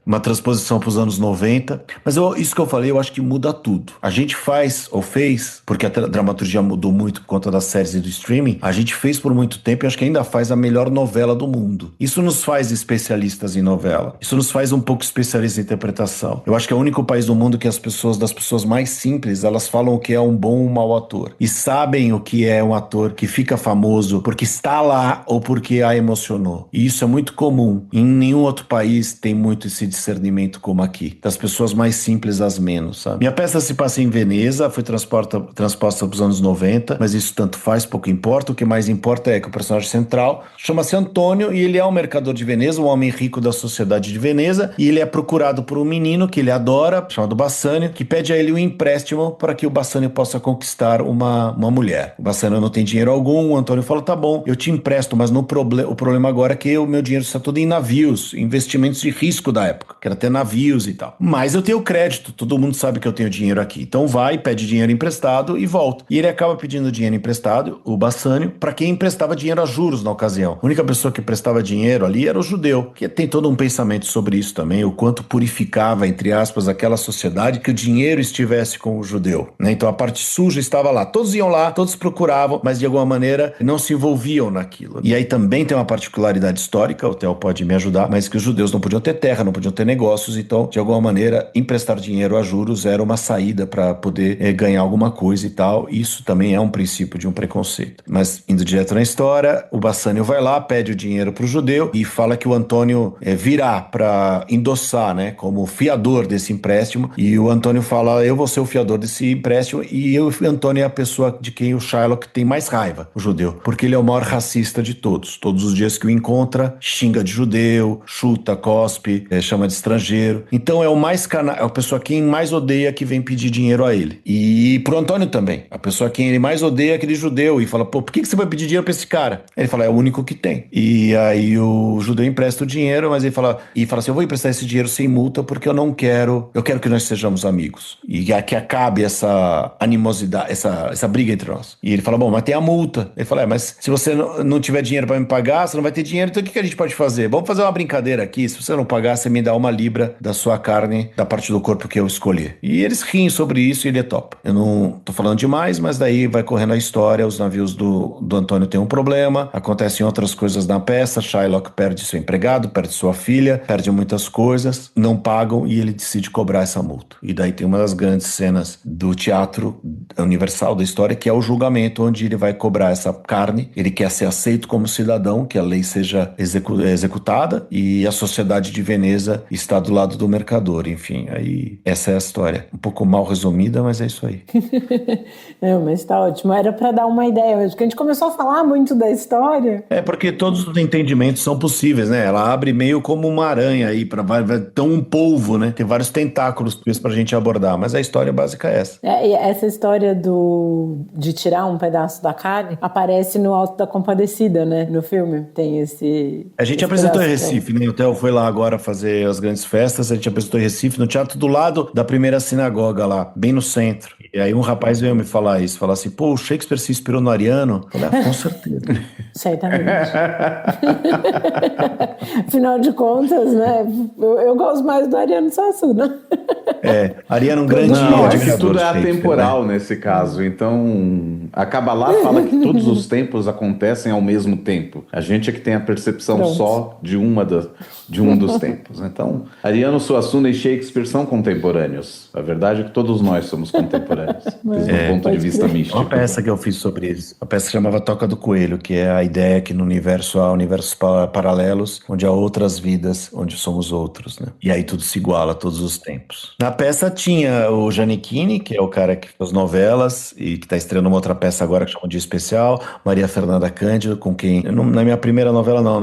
uma transposição para os anos 90, mas isso que eu falei, eu acho que muda tudo. A gente faz, ou fez, porque a dramaturgia mudou muito por conta das séries e do streaming, a gente fez por muito tempo e acho que ainda faz a melhor novela do mundo. Isso nos faz especialistas em novela. Isso nos faz um pouco especialistas em interpretação. Eu acho que é o único país do mundo que das pessoas mais simples, elas falam o que é um bom ou um mau ator. E sabem o que é um ator que fica famoso porque está lá ou porque a emocionou. E isso é muito comum. Em nenhum outro país tem muito esse discernimento como aqui. Das pessoas mais simples às menos, sabe? Minha peça se passa em Veneza, foi transposta para os anos 90, mas isso tanto faz, pouco importa. O que mais importa é que o personagem central chama-se Antônio e ele é um mercador de Veneza, um homem rico da sociedade de Veneza, e ele é procurado por um menino que ele adora, chamado Bassanio, que pede a ele um empréstimo para que o Bassanio possa conquistar uma mulher. O Bassanio não tem dinheiro algum, o Antônio fala, tá bom, eu te empresto, mas o problema agora é que o meu dinheiro está todo em navios, investimentos de risco da época, que era até navios e tal. Mas eu tenho crédito, todo mundo sabe que eu tenho dinheiro aqui. Então vai, pede dinheiro emprestado e volta. E ele acaba pedindo dinheiro emprestado, o Bassanio, para quem emprestava dinheiro a juros na ocasião. A única pessoa que prestava dinheiro ali era o judeu, que tem todo um pensamento sobre isso também, o quanto purificava, entre aspas, aquela sociedade que o dinheiro estivesse com o judeu, né? Então a parte suja estava lá. Todos iam lá, todos procuravam, mas de alguma maneira não se envolviam naquilo. E aí também tem uma particularidade histórica, o Theo pode me ajudar, mas que os judeus não podiam ter terra, não podiam ter negócios, então de alguma maneira emprestar dinheiro a juros era uma saída para poder ganhar alguma coisa e tal. Isso também é um princípio de um preconceito. Mas indo direto na história, o Bassanio vai lá, pede o dinheiro para o judeu e fala que o Antônio virá para endossar, né, como fiador desse empréstimo, e o Antônio fala, eu vou ser o fiador desse empréstimo, e o Antônio é a pessoa de quem o Shylock tem mais raiva, o judeu, porque ele é o maior racista de todos. Todos os dias que o encontra, xinga de judeu, chuta, cospe, chama de estrangeiro. Então é é a pessoa quem mais odeia que vem pedir dinheiro a ele. E pro Antônio também, a pessoa quem ele mais odeia é aquele judeu, e fala, pô, por que você vai pedir dinheiro pra esse cara? Ele fala, é o único que tem. E aí o judeu empresta o dinheiro, mas ele fala assim, eu vou emprestar esse dinheiro sem multa porque eu quero que nós sejamos amigos. E que acabe essa animosidade, essa briga entre nós. E ele fala, bom, mas tem a multa. Ele fala, mas se você não tiver dinheiro pra me pagar, você não vai ter dinheiro, então o que a gente pode fazer? Vamos fazer uma brincadeira aqui, se você não pagar, você me dá 1 libra da sua carne carne da parte do corpo que eu escolher. E eles riem sobre isso e ele topa. Eu não tô falando demais, mas daí vai correndo a história, os navios do Antônio têm um problema, acontecem outras coisas na peça, Shylock perde seu empregado, perde sua filha, perde muitas coisas, não pagam e ele decide cobrar essa multa. E daí tem uma das grandes cenas do teatro universal da história, que é o julgamento, onde ele vai cobrar essa carne, ele quer ser aceito como cidadão, que a lei seja executada, e a sociedade de Veneza está do lado do mercador, enfim, aí essa é a história. Um pouco mal resumida, mas é isso aí. Não, mas tá ótimo, era para dar uma ideia mesmo, porque a gente começou a falar muito da história. É porque todos os entendimentos são possíveis, né? Ela abre meio como uma aranha aí, tão um polvo, né? Tem vários tentáculos pra gente abordar, mas a história básica é essa. E essa história de tirar um pedaço da carne aparece no Alto da Compadecida, né? No filme tem esse... A gente apresentou em Recife, né? O Theo foi lá agora fazer as grandes festas, a gente apresentou em Recife, no teatro do lado da primeira sinagoga lá, bem no centro. E aí um rapaz veio me falar isso, falar assim, pô, o Shakespeare se inspirou no Ariano? Eu falei, com certeza. Certamente. Afinal de contas, né? Eu gosto mais do Ariano Suassuna. Ariano é um grande admirador. Tudo é atemporal, né? Nesse caso. Então, a Kabbalah fala que todos os tempos acontecem ao mesmo tempo. A gente é que tem a percepção só de um dos tempos. Então, Ariano Suassuna e Shakespeare são contemporâneos. A verdade é que todos nós somos contemporâneos, do ponto de vista místico. Uma peça que eu fiz sobre isso. A peça chamava Toca do Coelho, que é a ideia que no universo há universos paralelos, onde há outras vidas, onde somos outros, né? E aí tudo se iguala todos os tempos. Na peça tinha o Giannichini, que é o cara que faz novelas e que está estreando uma outra peça agora que chama Dia Especial, Maria Fernanda Cândido, com quem, na minha primeira novela não,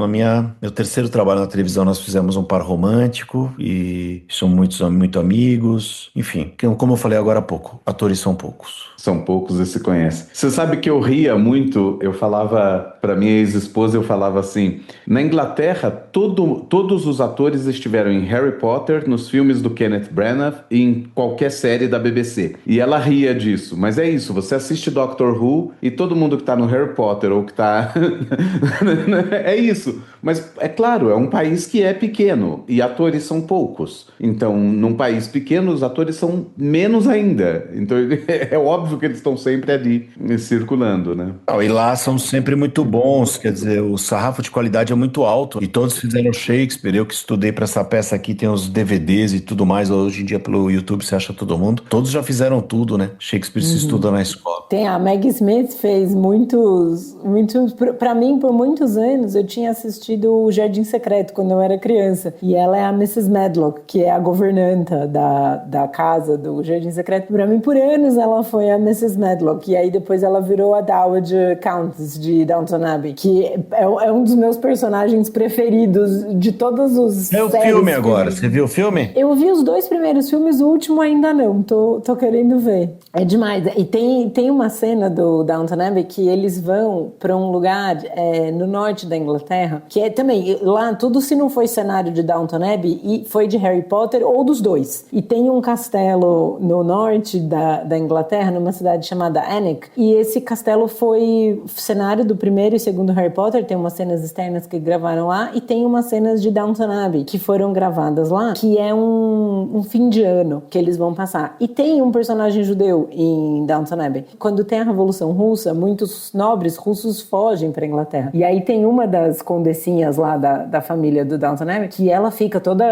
meu terceiro trabalho na televisão nós fizemos um par romântico e somos muito amigos, enfim, como eu falei agora há pouco, atores são poucos. São poucos e se conhecem. Você sabe que eu ria muito, eu falava para minha ex-esposa, eu falava assim, na Inglaterra todos os atores estiveram em Harry Potter, nos filmes do Kenneth Branagh e em qualquer série da BBC. E ela ria disso, mas é isso, você assiste Doctor Who e todo mundo que tá no Harry Potter ou que tá... é isso. Mas, é claro, é um país que é pequeno e atores são poucos. Então, num país pequeno, os atores são menos ainda. Então, é óbvio que eles estão sempre ali, circulando, né? E lá são sempre muito bons, quer dizer, o sarrafo de qualidade é muito alto. E todos fizeram Shakespeare. Eu que estudei para essa peça aqui, tem os DVDs e tudo mais. Hoje em dia, pelo YouTube, você acha todo mundo. Todos já fizeram tudo, né? Shakespeare se estuda na escola. Tem a Maggie Smith fez muitos... Para mim, por muitos anos, eu tinha assistido o Jardim Secreto quando eu era criança. E ela é a Mrs. Medlock, que é a governanta da casa do Jardim Secreto. Para mim, por anos, ela foi a Mrs. Medlock. E aí, depois, ela virou a Dowager Countess de Downton Abbey, que é um dos meus personagens preferidos de todos os É o filme agora. Você viu o filme? Eu vi os 2 primeiros filmes, o último ainda não. Tô querendo ver. É demais. E tem uma cena do Downton Abbey que eles vão para um lugar no norte da Inglaterra, que é também, lá tudo se não foi cenário de Downton Abbey, e foi de Harry Potter ou dos dois. E tem um castelo no norte da Inglaterra, numa cidade chamada Alnwick, e esse castelo foi cenário do primeiro e segundo Harry Potter, tem umas cenas externas que gravaram lá, e tem umas cenas de Downton Abbey que foram gravadas lá, que é um fim de ano que eles vão passar. E tem um personagem judeu em Downton Abbey. Quando tem a Revolução Russa, muitos nobres russos fogem para a Inglaterra. E aí tem uma das condessinhas lá da família do Downton Abbey, que ela fica toda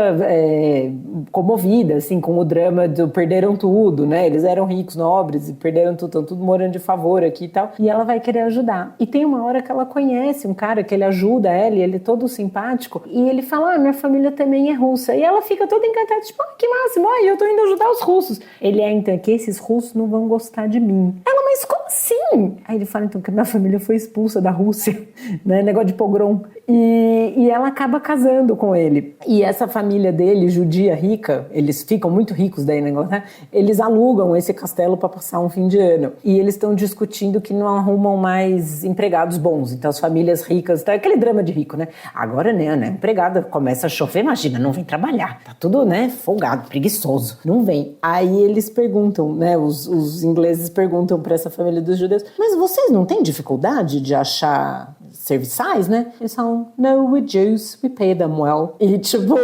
comovida, assim, com o drama do perderam tudo, né? Eles eram ricos, nobres, e perderam tudo, estão tudo morando de favor aqui e tal. E ela vai querer ajudar. E tem uma hora que ela conhece um cara que ele ajuda ela, e ele é todo simpático, e ele fala, minha família também é russa. E ela fica toda encantada, tipo, que máximo, eu tô indo ajudar os russos. Ele então, que esses russos não vão gostar de mim. Ela, mas como assim? Aí ele fala, então, que minha família foi expulsa da Rússia, né? Negócio de pogrom. E ela acaba casando com ele. E essa família dele, judia rica, eles ficam muito ricos daí na Inglaterra, eles alugam esse castelo para passar um fim de ano. E eles estão discutindo que não arrumam mais empregados bons. Então as famílias ricas, tá aquele drama de rico, né? Agora, né, empregada começa a chover, imagina, não vem trabalhar. Tá tudo, né, folgado, preguiçoso. Não vem. Aí eles perguntam, né, os ingleses perguntam para essa família dos judeus, mas vocês não têm dificuldade de achar serviçais, né? Eles falam, no, we're Jews, we pay them well. E tipo,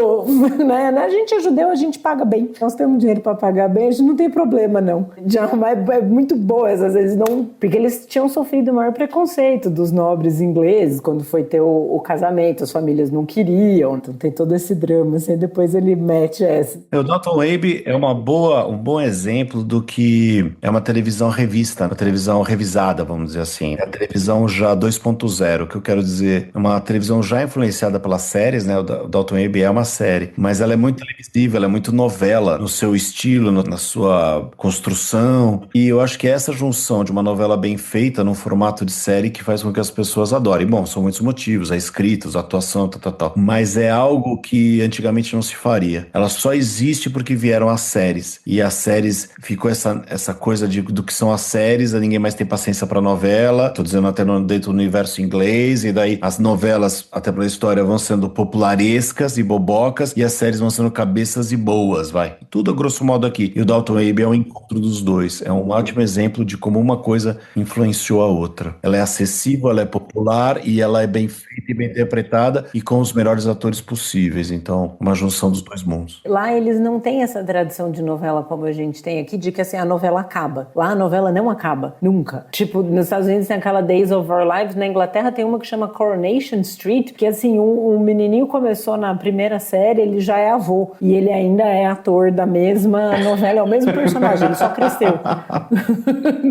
né? A gente é judeu, a gente paga bem. Nós temos dinheiro pra pagar bem, a gente não tem problema, não. Já é muito boa, às vezes não... Porque eles tinham sofrido o maior preconceito dos nobres ingleses quando foi ter o casamento, as famílias não queriam, então tem todo esse drama, assim, depois ele mete essa. O Downton Abbey é um bom exemplo do que é uma televisão revista, uma televisão revisada, vamos dizer assim. É a televisão já 2.0, o que eu quero dizer, é uma televisão já influenciada pelas séries, né? O Downton Abbey é uma série, mas ela é muito televisiva, ela é muito novela no seu estilo, na sua construção, e eu acho que é essa junção de uma novela bem feita num formato de série que faz com que as pessoas adorem. Bom, são muitos motivos, a escrita, a atuação, tal, mas é algo que antigamente não se faria. Ela só existe porque vieram as séries, e as séries ficou essa coisa do que são as séries, ninguém mais tem paciência pra novela, tô dizendo até dentro do universo inglês, e daí as novelas, até pela história, vão sendo popularescas e bobocas, e as séries vão sendo cabeças e boas, vai. Tudo a grosso modo aqui. E o Downton Abbey é o encontro dos dois. É um ótimo exemplo de como uma coisa influenciou a outra. Ela é acessível, ela é popular, e ela é bem feita e bem interpretada, e com os melhores atores possíveis. Então, uma junção dos dois mundos. Lá eles não têm essa tradição de novela como a gente tem aqui, de que assim, a novela acaba. Lá a novela não acaba, nunca. Tipo, nos Estados Unidos tem aquela Days of Our Lives, na Inglaterra tem uma que chama Coronation Street, que assim, um menininho começou na primeira série, ele já é avô, e ele ainda é ator da mesma novela, é o mesmo personagem, ele só cresceu.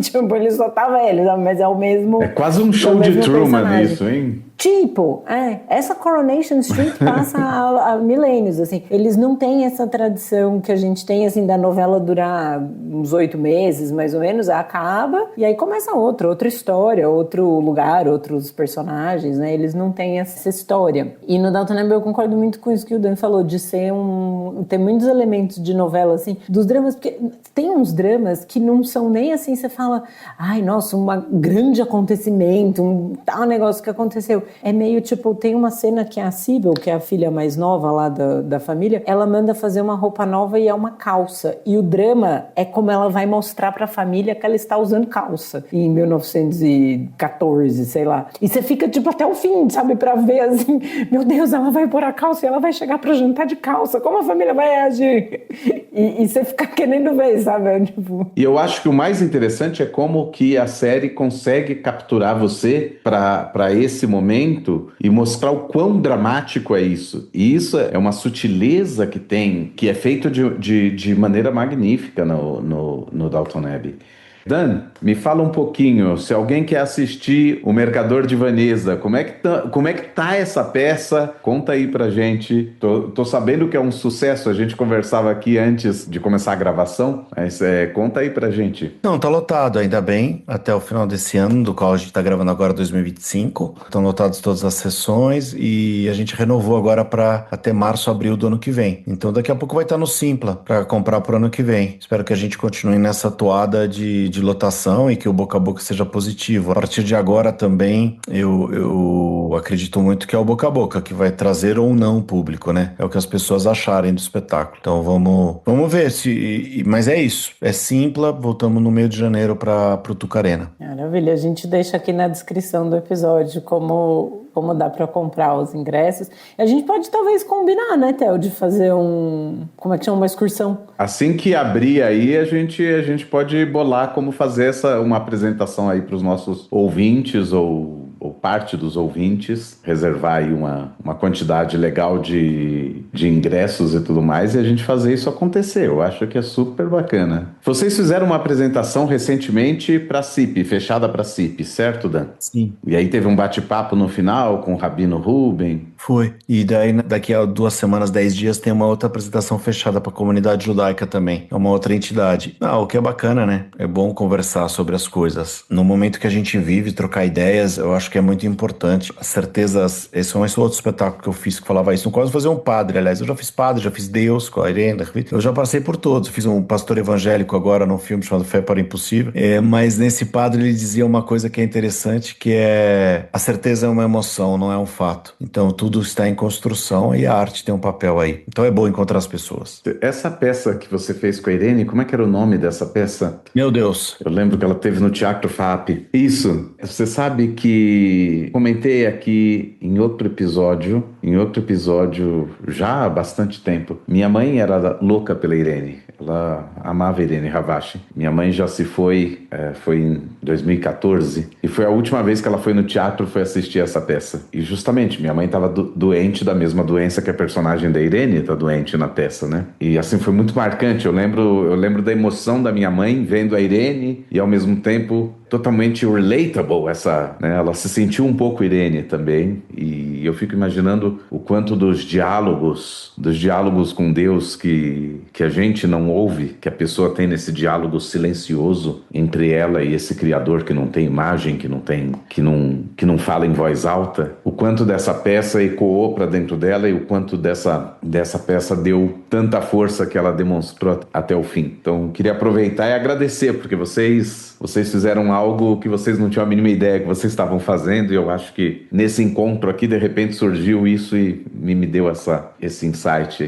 Tipo, ele só tá velho, mas é o mesmo... É quase um show de Truman isso, hein? Tipo, essa Coronation Street passa há milênios, assim. Eles não têm essa tradição que a gente tem, assim, da novela durar uns 8 meses, mais ou menos, acaba, e aí começa outra história, outro lugar, outros personagens, né? Eles não têm essa história. E no Downton Abbey eu concordo muito com isso que o Dan falou, de ser tem muitos elementos de novela, assim, dos dramas, porque tem uns dramas que não são nem assim, você fala, ai, nossa, um grande acontecimento, tal negócio que aconteceu. É meio tipo, tem uma cena que a Sybil, que é a filha mais nova lá da família, ela manda fazer uma roupa nova e é uma calça. E o drama é como ela vai mostrar pra família que ela está usando calça em 1914, sei lá. E você fica tipo até o fim, sabe, pra ver assim, meu Deus, ela vai pôr a calça e ela vai chegar pra jantar de calça, como a família vai agir? E você fica querendo ver, sabe? Tipo... E eu acho que o mais interessante é como que a série consegue capturar você para esse momento e mostrar o quão dramático é isso. E isso é uma sutileza que tem, que é feito de maneira magnífica no Downton Abbey. Dan, me fala um pouquinho, se alguém quer assistir O Mercador de Veneza, como é que tá essa peça? Conta aí pra gente. Tô sabendo que é um sucesso, a gente conversava aqui antes de começar a gravação, mas conta aí pra gente. Não, tá lotado, ainda bem, até o final desse ano, do qual a gente tá gravando agora 2025. Estão lotadas todas as sessões e a gente renovou agora para até março, abril do ano que vem. Então daqui a pouco vai estar no Simpla para comprar pro ano que vem. Espero que a gente continue nessa toada de lotação e que o boca a boca seja positivo. A partir de agora também eu acredito muito que é o boca a boca que vai trazer ou não o público, né? É o que as pessoas acharem do espetáculo. Então vamos ver mas é isso. É Simpla, voltamos no meio de janeiro para o Tucarena. Maravilha, a gente deixa aqui na descrição do episódio como dá para comprar os ingressos. A gente pode talvez combinar, né, Theo, de fazer como é que chama, uma excursão. Assim que abrir aí, a gente pode bolar como fazer uma apresentação aí para os nossos ouvintes ou parte dos ouvintes, reservar aí uma quantidade legal de ingressos e tudo mais, e a gente fazer isso acontecer. Eu acho que é super bacana. Vocês fizeram uma apresentação recentemente para a CIP, fechada para a CIP, certo, Dan? Sim. E aí teve um bate-papo no final com o Rabino Ruben. Foi. E daí, daqui a 2 semanas, 10 dias, tem uma outra apresentação fechada para a comunidade judaica também. É uma outra entidade. O que é bacana, né? É bom conversar sobre as coisas. No momento que a gente vive, trocar ideias, eu acho que é muito importante. As certezas... Esse é um outro espetáculo que eu fiz que falava isso. Não quase fazer um padre, aliás. Eu já fiz padre, já fiz Deus com a Irene. Eu já passei por todos. Fiz um pastor evangélico agora num filme chamado Fé para o Impossível. Mas nesse padre ele dizia uma coisa que é interessante, que é... A certeza é uma emoção, não é um fato. Então tudo está em construção e a arte tem um papel aí. Então é bom encontrar as pessoas. Essa peça que você fez com a Irene, como é que era o nome dessa peça? Meu Deus. Eu lembro que ela teve no Teatro FAP. Isso. Você sabe que que comentei aqui em outro episódio já há bastante tempo. Minha mãe era louca pela Irene. Ela amava Irene Ravache. Minha mãe já se foi, foi em 2014, e foi a última vez que ela foi no teatro, foi assistir essa peça. E justamente, minha mãe estava doente da mesma doença que a personagem da Irene está doente na peça, né? E assim, foi muito marcante. Eu lembro da emoção da minha mãe vendo a Irene e ao mesmo tempo totalmente relatable, né? Ela se sentiu um pouco Irene também, e eu fico imaginando o quanto dos diálogos com Deus que a gente não ouve, que a pessoa tem nesse diálogo silencioso entre ela e esse Criador que não tem imagem, que não fala em voz alta, o quanto dessa peça ecoou para dentro dela e o quanto dessa peça deu tanta força que ela demonstrou até o fim. Então, queria aproveitar e agradecer, porque vocês fizeram algo que vocês não tinham a mínima ideia que vocês estavam fazendo, e eu acho que nesse encontro aqui, de repente, surgiu isso e me deu esse insight.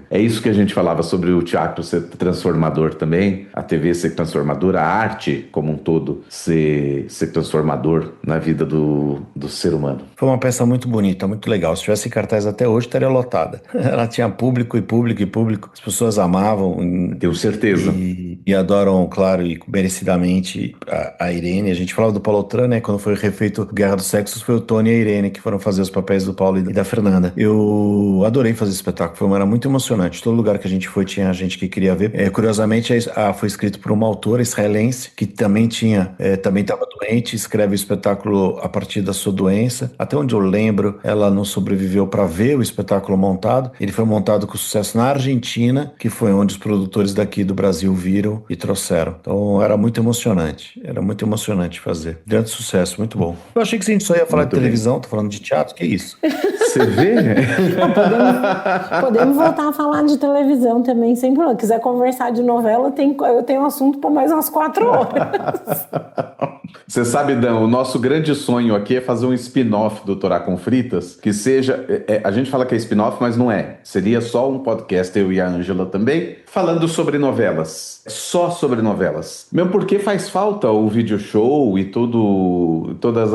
É isso que a gente falava sobre o teatro ser transformador também, a TV ser transformadora, a arte como um todo ser transformador na vida do ser humano. Foi uma peça muito bonita, muito legal. Se tivesse cartaz até hoje, estaria lotada. Ela tinha público e público e público. As pessoas amavam. Tenho certeza. E adoram, claro, e merecidamente a Irene. A gente falava do Paulo Autran, né? Quando foi refeito Guerra dos Sexos, foi o Tony e a Irene que foram fazer os papéis do Paulo e da Fernanda. Eu adorei fazer esse espetáculo, era muito emocionante. Todo lugar que a gente foi tinha gente que queria ver. Curiosamente, foi escrito por uma autora israelense que também estava doente, escreve o espetáculo a partir da sua doença. Até onde eu lembro, ela não sobreviveu para ver o espetáculo montado. Ele foi montado com sucesso na Argentina, que foi onde os produtores daqui do Brasil viram e trouxeram. Então era muito emocionante. Era muito emocionante fazer. Grande sucesso, muito bom. Eu achei que a gente só ia falar muito de televisão, tô falando de teatro, que isso? Você vê? Podemos voltar a falar de televisão também, sem problema. Quiser conversar de novela, eu tenho um assunto por mais umas 4 horas. Você sabe, Dan, o nosso grande sonho aqui é fazer um spin-off do Torá com Fritas, que seja... a gente fala que é spin-off, mas não é. Seria só um podcast, eu e a Ângela também, falando sobre novelas. Só sobre novelas. Mesmo porque faz falta o video show e todas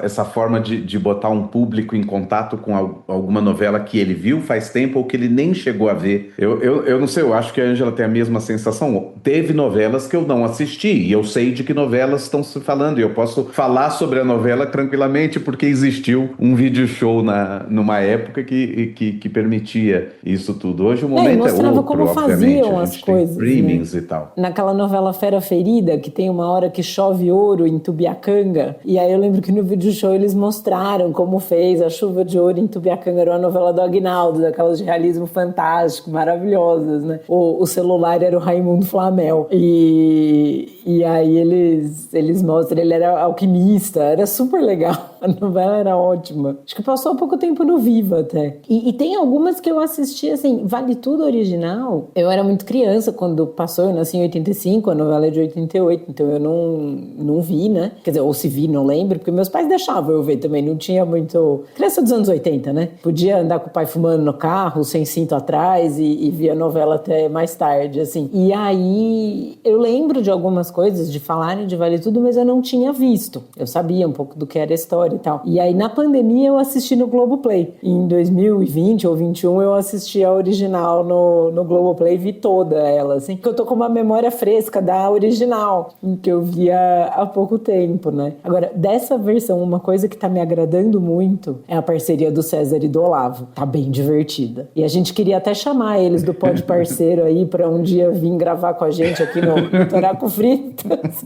essa forma de botar um público em contato com alguma novela que ele viu faz tempo ou que ele nem chegou a ver. Eu não sei, eu acho que a Ângela tem a mesma sensação. Teve novelas que eu não assisti e eu sei de que novelas estão se falando, e eu posso falar sobre a novela tranquilamente porque existiu um video show numa época que permitia isso tudo. Hoje o momento é outro, como obviamente. Faziam as coisas, streamings, né? E tal. Naquela novela Fera Ferida, que tem uma hora que chove ouro em Tubiacanga, e aí eu lembro que no video show eles mostraram como fez a chuva de ouro em Tubiacanga. Era uma novela do Aguinaldo, daquelas de realismo fantástico, maravilhosas, né? O celular era o Raimundo Flamel. E aí eles mostram, ele era alquimista, era super legal. A novela era ótima. Acho que passou há pouco tempo no Viva até. E tem algumas que eu assisti, assim, Vale Tudo original. Eu era muito criança quando passou, eu nasci em 85, a novela é de 88, então eu não vi, né? Quer dizer, ou se vi, não lembro, porque meus pais deixavam eu ver também, não tinha muito... Criança dos anos 80, né? Podia andar com o pai fumando no carro, sem cinto atrás e via a novela até mais tarde, assim. E aí, eu lembro de algumas coisas, de falarem de Vale Tudo, mas eu não tinha visto. Eu sabia um pouco do que era a história e tal. E aí, na pandemia, eu assisti no Globoplay. Em 2020 ou 2021, eu assisti a original no Globoplay, vi toda ela, assim. Porque eu tô com uma memória fresca da original, que eu via há pouco tempo, né? Agora, dessa versão, uma coisa que tá me agradando muito é a parceria do César e do Olavo. Tá bem divertida. E a gente queria até chamar eles do Pod Parceiro aí pra um dia vir gravar com a gente aqui no Torá com Fritas.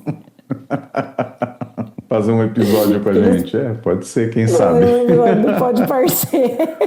Fazer um episódio com a gente. Pode ser, quem sabe. Do Pod Parceiro.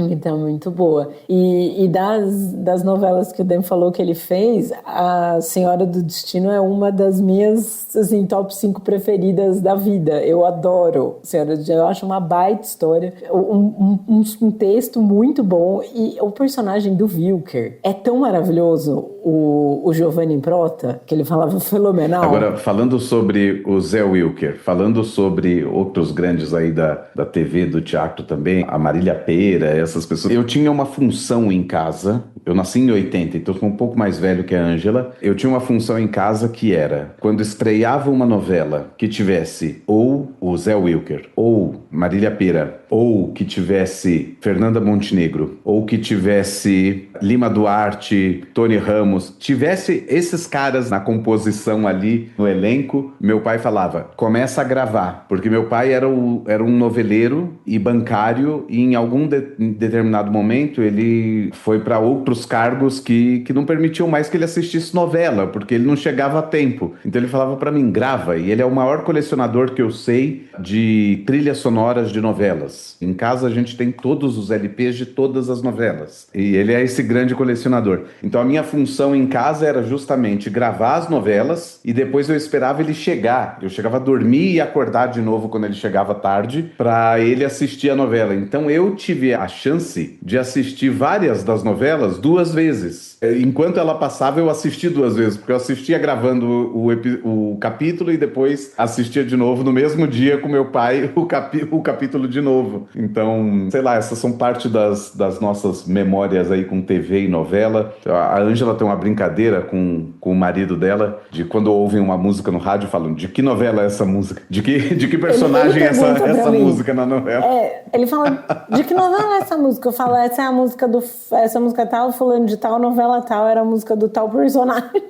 Então, muito boa. E das novelas que o Dan falou que ele fez, A Senhora do Destino é uma das minhas, assim, top 5 preferidas da vida. Eu adoro Senhora do Destino. Eu acho uma baita história. Um texto muito bom. E o personagem do Wilker é tão maravilhoso, o Giovanni Improta, que ele falava fenomenal. Agora, falando sobre o Zé Wilker, falando sobre outros grandes aí da TV, do teatro também, a Marília Pêra, essas pessoas. Eu tinha uma função em casa, Eu nasci em 80, então sou um pouco mais velho que a Ângela. Eu tinha uma função em casa que era, quando estreava uma novela que tivesse ou o Zé Wilker, ou Marília Pêra, ou que tivesse Fernanda Montenegro, ou que tivesse Lima Duarte, Tony Ramos, tivesse esses caras na composição ali no elenco, meu pai falava, começa a gravar, porque meu pai era um noveleiro e bancário, e em algum determinado momento ele foi para outros cargos que não permitiam mais que ele assistisse novela, porque ele não chegava a tempo. Então ele falava para mim, grava, e ele é o maior colecionador que eu sei de trilhas sonoras de novelas. Em casa a gente tem todos os LPs de todas as novelas, e ele é esse grande colecionador. Então a minha função em casa era justamente gravar as novelas, e depois eu esperava ele chegar. Eu chegava a dormir e acordar de novo quando ele chegava tarde, para ele assistir a novela. Então eu tive a chance de assistir várias das novelas 2 vezes. Enquanto ela passava, eu assisti 2 vezes, porque eu assistia gravando o capítulo e depois assistia de novo no mesmo dia com meu pai o capítulo de novo. Então, sei lá, essas são parte das nossas memórias aí com TV e novela. A Ângela tem uma brincadeira com o marido dela, de quando ouvem uma música no rádio, falam, de que novela é essa música? De que personagem é essa música na novela? Ele fala, de que novela é essa música? Eu falo, essa é a música essa música tal, fulano de tal, novela tal, era a música do tal personagem.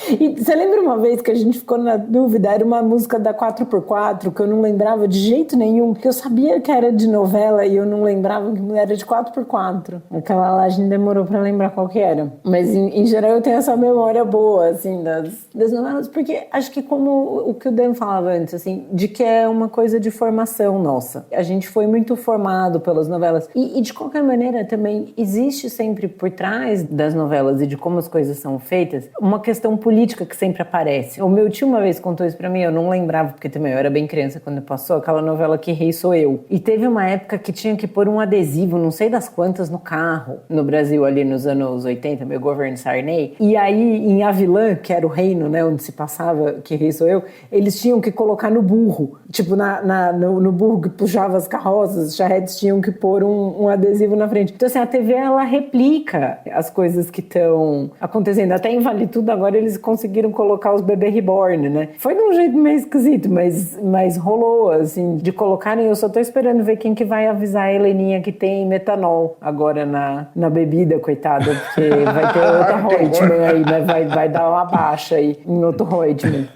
E você lembra uma vez que a gente ficou na dúvida, era uma música da 4x4, que eu não lembrava de jeito nenhum, que eu sabia que era de novela e eu não lembrava que era de 4x4. Aquela lá a gente demorou pra lembrar qual que era. Mas em geral eu tenho essa memória boa, assim, das novelas, porque acho que como o que o Dan falava antes, assim, de que é uma coisa de formação nossa. A gente foi muito formado pelas novelas. E de qualquer maneira também existe sempre por trás das novelas e de como as coisas são feitas, uma questão política que sempre aparece. O meu tio uma vez contou isso pra mim, eu não lembrava, porque também eu era bem criança quando passou aquela novela Que Rei Sou Eu. E teve uma época que tinha que pôr um adesivo, não sei das quantas, no carro, no Brasil ali nos anos 80, meu governo Sarney. E aí em Avilã, que era o reino, né, onde se passava Que Rei Sou Eu, eles tinham que colocar no burro, tipo no burro que puxava as carroças, os charretes tinham que pôr um adesivo na frente. Então assim, a TV ela replica as coisas que estão acontecendo. Até em Vale Tudo agora eles conseguiram colocar os bebê reborn, né? Foi de um jeito meio esquisito, mas rolou, assim, de colocarem. Eu só tô esperando ver quem que vai avisar a Heleninha que tem metanol agora na bebida, coitada, porque vai ter outra Reutemann aí, né? Vai dar uma baixa aí em outro Reutemann.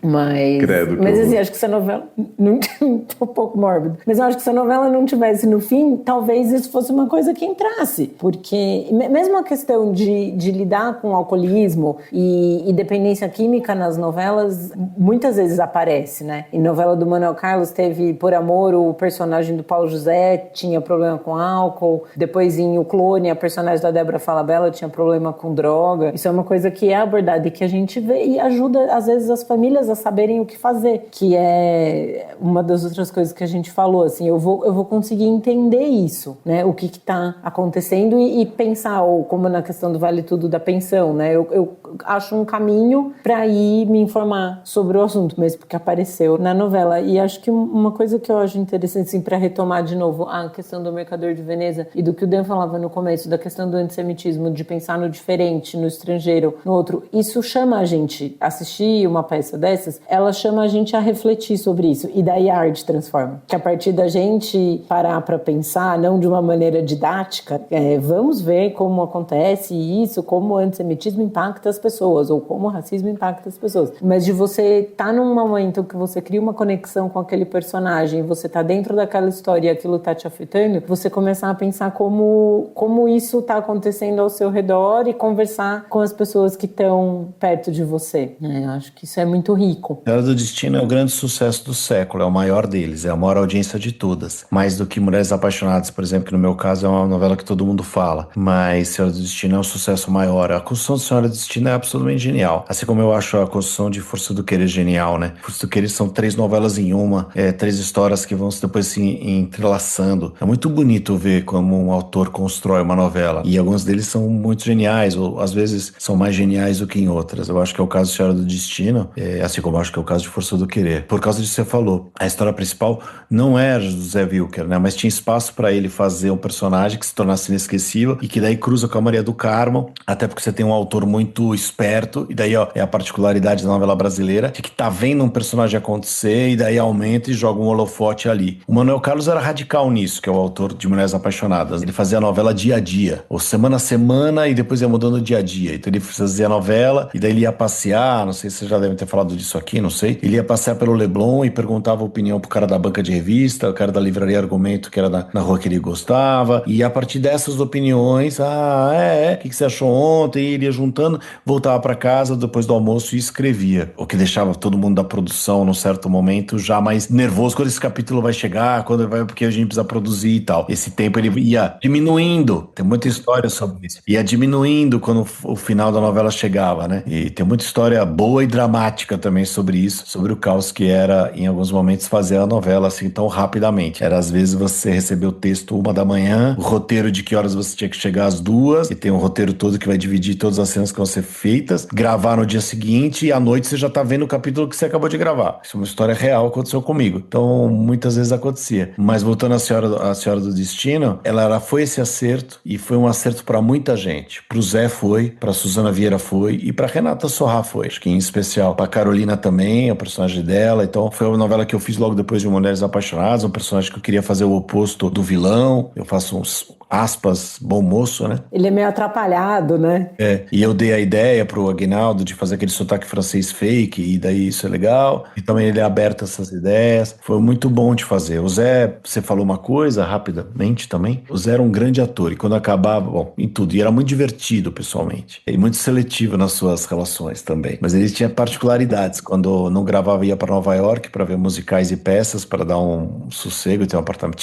Mas assim, acho que essa novela não um pouco mórbido, mas eu acho que se a novela não tivesse no fim, talvez isso fosse uma coisa que entrasse, porque mesmo a questão de lidar com alcoolismo e dependência química nas novelas, muitas vezes aparece, né? Em novela do Manuel Carlos teve Por Amor, o personagem do Paulo José tinha problema com álcool, depois em O Clone, a personagem da Débora Falabella tinha problema com droga. Isso é uma coisa que é abordada e que a gente vê e ajuda, às vezes, as famílias a saberem o que fazer, que é uma das outras coisas que a gente falou, assim, eu vou conseguir entender isso, né? O que tá acontecendo e pensar, ou como na questão do Vale Tudo da pensão, né? Eu acho um caminho para ir me informar sobre o assunto, mesmo porque apareceu na novela. E acho que uma coisa que eu acho interessante, assim, para retomar de novo a questão do Mercador de Veneza e do que o Dan falava no começo, da questão do antissemitismo, de pensar no diferente, no estrangeiro, no outro, isso chama a gente, assistir uma peça dessas, ela chama a gente a refletir sobre isso, e daí a arte transforma. Que a partir da gente parar para pensar, não de uma maneira didática, vamos ver como acontece isso, como o antissemitismo impacta as pessoas, ou como o racismo impacta as pessoas. Mas de você estar num momento que você cria uma conexão com aquele personagem, você tá dentro daquela história e aquilo tá te afetando, você começar a pensar como isso tá acontecendo ao seu redor e conversar com as pessoas que estão perto de você. Eu acho que isso é muito rico. Senhora do Destino é o grande sucesso do século, é o maior deles, é a maior audiência de todas. Mais do que Mulheres Apaixonadas, por exemplo, que no meu caso é uma novela que todo mundo fala. Mas Senhora do Destino é um sucesso maior. A construção de Senhora do Destino é absolutamente genial. Assim como eu acho a construção de Força do Querer genial, né? Força do Querer são 3 novelas em uma, 3 histórias que vão depois se entrelaçando. É muito bonito ver como um autor constrói uma novela. E alguns deles são muito geniais, ou às vezes são mais geniais do que em outras. Eu acho que é o caso de Senhora do Destino, assim como eu acho que é o caso de Força do Querer. Por causa disso que você falou, a história principal não é José Wilker, né? Mas tinha espaço para ele fazer um personagem que se tornasse inesquecível e que daí daí cruza com a Maria do Carmo, até porque você tem um autor muito esperto, e daí ó, é a particularidade da novela brasileira, de que tá vendo um personagem acontecer, e daí aumenta e joga um holofote ali. O Manuel Carlos era radical nisso, que é o autor de Mulheres Apaixonadas. Ele fazia a novela dia a dia, ou semana a semana, e depois ia mudando dia a dia. Então ele fazia a novela, e daí ele ia passear, não sei se vocês já devem ter falado disso aqui, não sei. Ele ia passear pelo Leblon e perguntava a opinião pro cara da banca de revista, o cara da livraria Argumento, que era na rua que ele gostava, e a partir dessas opiniões, o que você achou ontem? E ele ia juntando, voltava para casa depois do almoço e escrevia, o que deixava todo mundo da produção num certo momento já mais nervoso, quando esse capítulo vai chegar, quando vai, porque a gente precisa produzir e tal. Esse tempo ele ia diminuindo, tem muita história sobre isso, ia diminuindo quando o final da novela chegava, né? E tem muita história boa e dramática também sobre isso, sobre o caos que era, em alguns momentos, fazer a novela assim tão rapidamente. Era às vezes você recebeu o texto 1h, o roteiro de que horas você tinha que chegar às 2h, e tem um roteiro todo que vai dividir todas as cenas que vão ser feitas, gravar no dia seguinte, e à noite você já tá vendo o capítulo que você acabou de gravar. Isso é uma história real, aconteceu comigo. Então, muitas vezes acontecia. Mas voltando à Senhora do Destino, ela foi esse acerto, e foi um acerto para muita gente. Pro Zé foi, pra Suzana Vieira foi, e pra Renata Sorrah foi. Acho que em especial. Pra Carolina também, o personagem dela. Então, foi uma novela que eu fiz logo depois de Mulheres Apaixonadas, um personagem que eu queria fazer o oposto do vilão. Eu faço uns aspas, bom moço, né? Ele é meio atrapalhado, né? E eu dei a ideia pro Aguinaldo de fazer aquele sotaque francês fake, e daí isso é legal. E também ele é aberto a essas ideias. Foi muito bom de fazer. O Zé, você falou uma coisa rapidamente também. O Zé era um grande ator, e quando acabava, bom, em tudo. E era muito divertido, pessoalmente. E muito seletivo nas suas relações também. Mas ele tinha particularidades. Quando não gravava, ia para Nova York para ver musicais e peças, para dar um sossego. Tinha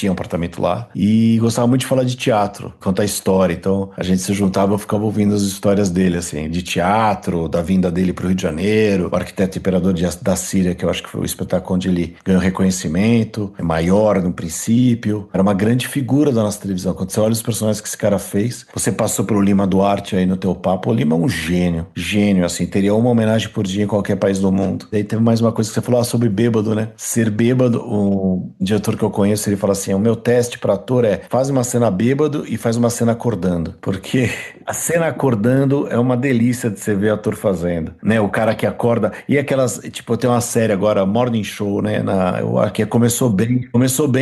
um apartamento lá. E gostava muito de falar de teatro, contar história. Então a gente se juntava, eu ficava ouvindo as histórias dele, assim, de teatro, da vinda dele pro Rio de Janeiro, o Arquiteto Imperador da Síria, que eu acho que foi o espetáculo onde ele ganhou reconhecimento, é maior no princípio, era uma grande figura da nossa televisão. Quando você olha os personagens que esse cara fez, você passou pelo Lima Duarte aí no teu papo, o Lima é um gênio, assim, teria uma homenagem por dia em qualquer país do mundo. Daí teve mais uma coisa que você falou sobre bêbado, né? Ser bêbado, um diretor que eu conheço, ele fala assim, o meu teste para ator é, faz uma cena bêbado e faz uma cena acordando, porque a cena acordando é uma delícia de você ver o ator fazendo, né? O cara que acorda, e aquelas, tipo, tem uma série agora, Morning Show, né? Que começou bem,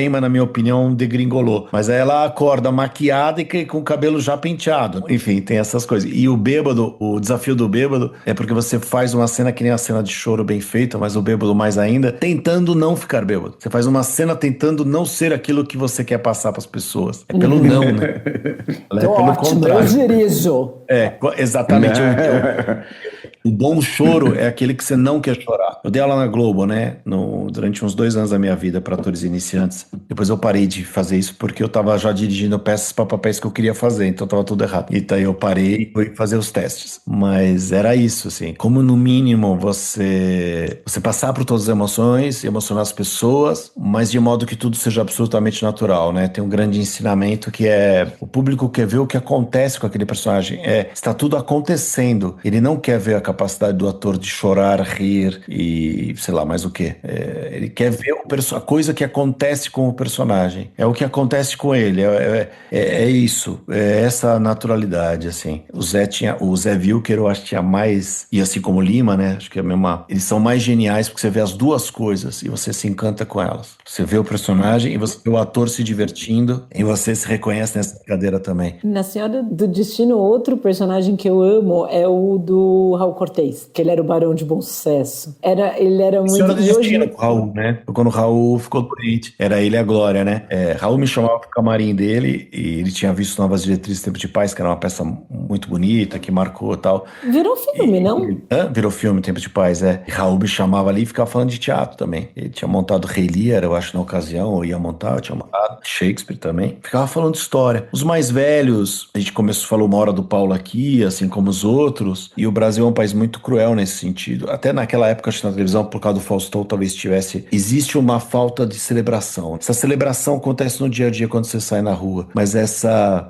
mas na minha opinião degringolou, mas aí ela acorda maquiada e com o cabelo já penteado, enfim, tem essas coisas. E o bêbado, o desafio do bêbado é porque você faz uma cena que nem a cena de choro bem feita, mas o bêbado mais ainda, tentando não ficar bêbado. Você faz uma cena tentando não ser aquilo que você quer passar para as pessoas. É pelo não, né? É pelo contrário. Eu dirijo. Exatamente. O bom choro é aquele que você não quer chorar. Eu dei aula na Globo, né? Durante uns 2 anos da minha vida para atores iniciantes. Depois eu parei de fazer isso porque eu tava já dirigindo peças para papéis que eu queria fazer, então tava tudo errado. E daí eu parei e fui fazer os testes. Mas era isso, assim. Como no mínimo você passar por todas as emoções, emocionar as pessoas, mas de modo que tudo seja absolutamente natural, né? Tem um grande ensinamento que é o público quer ver o que acontece com aquele personagem. Está tudo acontecendo. Ele não quer ver a capacidade do ator de chorar, rir e sei lá mais o que. Ele quer ver a coisa que acontece com o personagem. É o que acontece com ele. É isso. É essa naturalidade, assim. O Zé Wilker, eu acho que tinha mais, e assim como o Lima, né? Acho que é a mesma. Eles são mais geniais porque você vê as duas coisas e você se encanta com elas. Você vê o personagem e você vê o ator se divertindo e você se reconhece nessa brincadeira também. Na Senhora do Destino, outro personagem que eu amo é o do Raul Cortez, que ele era o Barão de Bom Sucesso. Ele era muito... Senhora do Destino com o Raul, né? Quando o Raul ficou doente, era ele e a Glória, né? Raul me chamava pro camarim dele e ele tinha visto Novas Diretrizes do Tempo de Paz, que era uma peça muito bonita, que marcou e tal. Virou filme, não? Virou filme, Tempo de Paz, E Raul me chamava ali e ficava falando de teatro também. Ele tinha montado Rei Lear, eu acho, na ocasião, ou ia montar, eu tinha montado Shakespeare também. Ficava falando de história. Os mais velhos, a gente falou uma hora do Paulo aqui, assim como os outros, e o Brasil é um país muito cruel nesse sentido. Até naquela época, acho que na televisão, por causa do Faustão, talvez existe uma falta de celebração. Essa celebração acontece no dia a dia quando você sai na rua, mas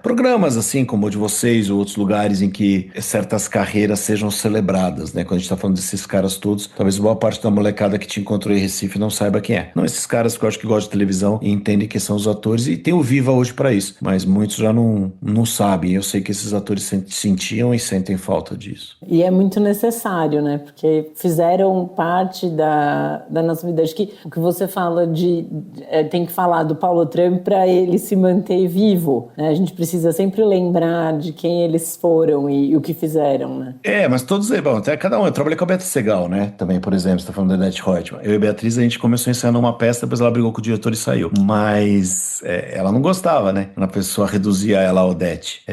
programas assim como o de vocês ou outros lugares em que certas carreiras sejam celebradas, né? Quando a gente tá falando desses caras todos, talvez boa parte da molecada que te encontrou em Recife não saiba quem é. Não esses caras que eu acho que gostam de televisão e entendem que são os atores, e tem o Viva hoje pra isso, mas muitos já não sabem. Eu sei que esses atores sentiam e sentem falta disso. E é muito necessário, né? Porque fizeram parte da nossa vida. Acho que o que você fala tem que falar do Paulo Trump para ele se manter vivo, né? A gente precisa sempre lembrar de quem eles foram e o que fizeram, né? Mas todos, bom, até cada um. Eu trabalhei com a Beatriz Segal, né? Também, por exemplo, você tá falando da Odete Roitman. Eu e a Beatriz, a gente começou ensaiando uma peça, depois ela brigou com o diretor e saiu. Mas ela não gostava, né? Quando a pessoa reduzia ela a Odete.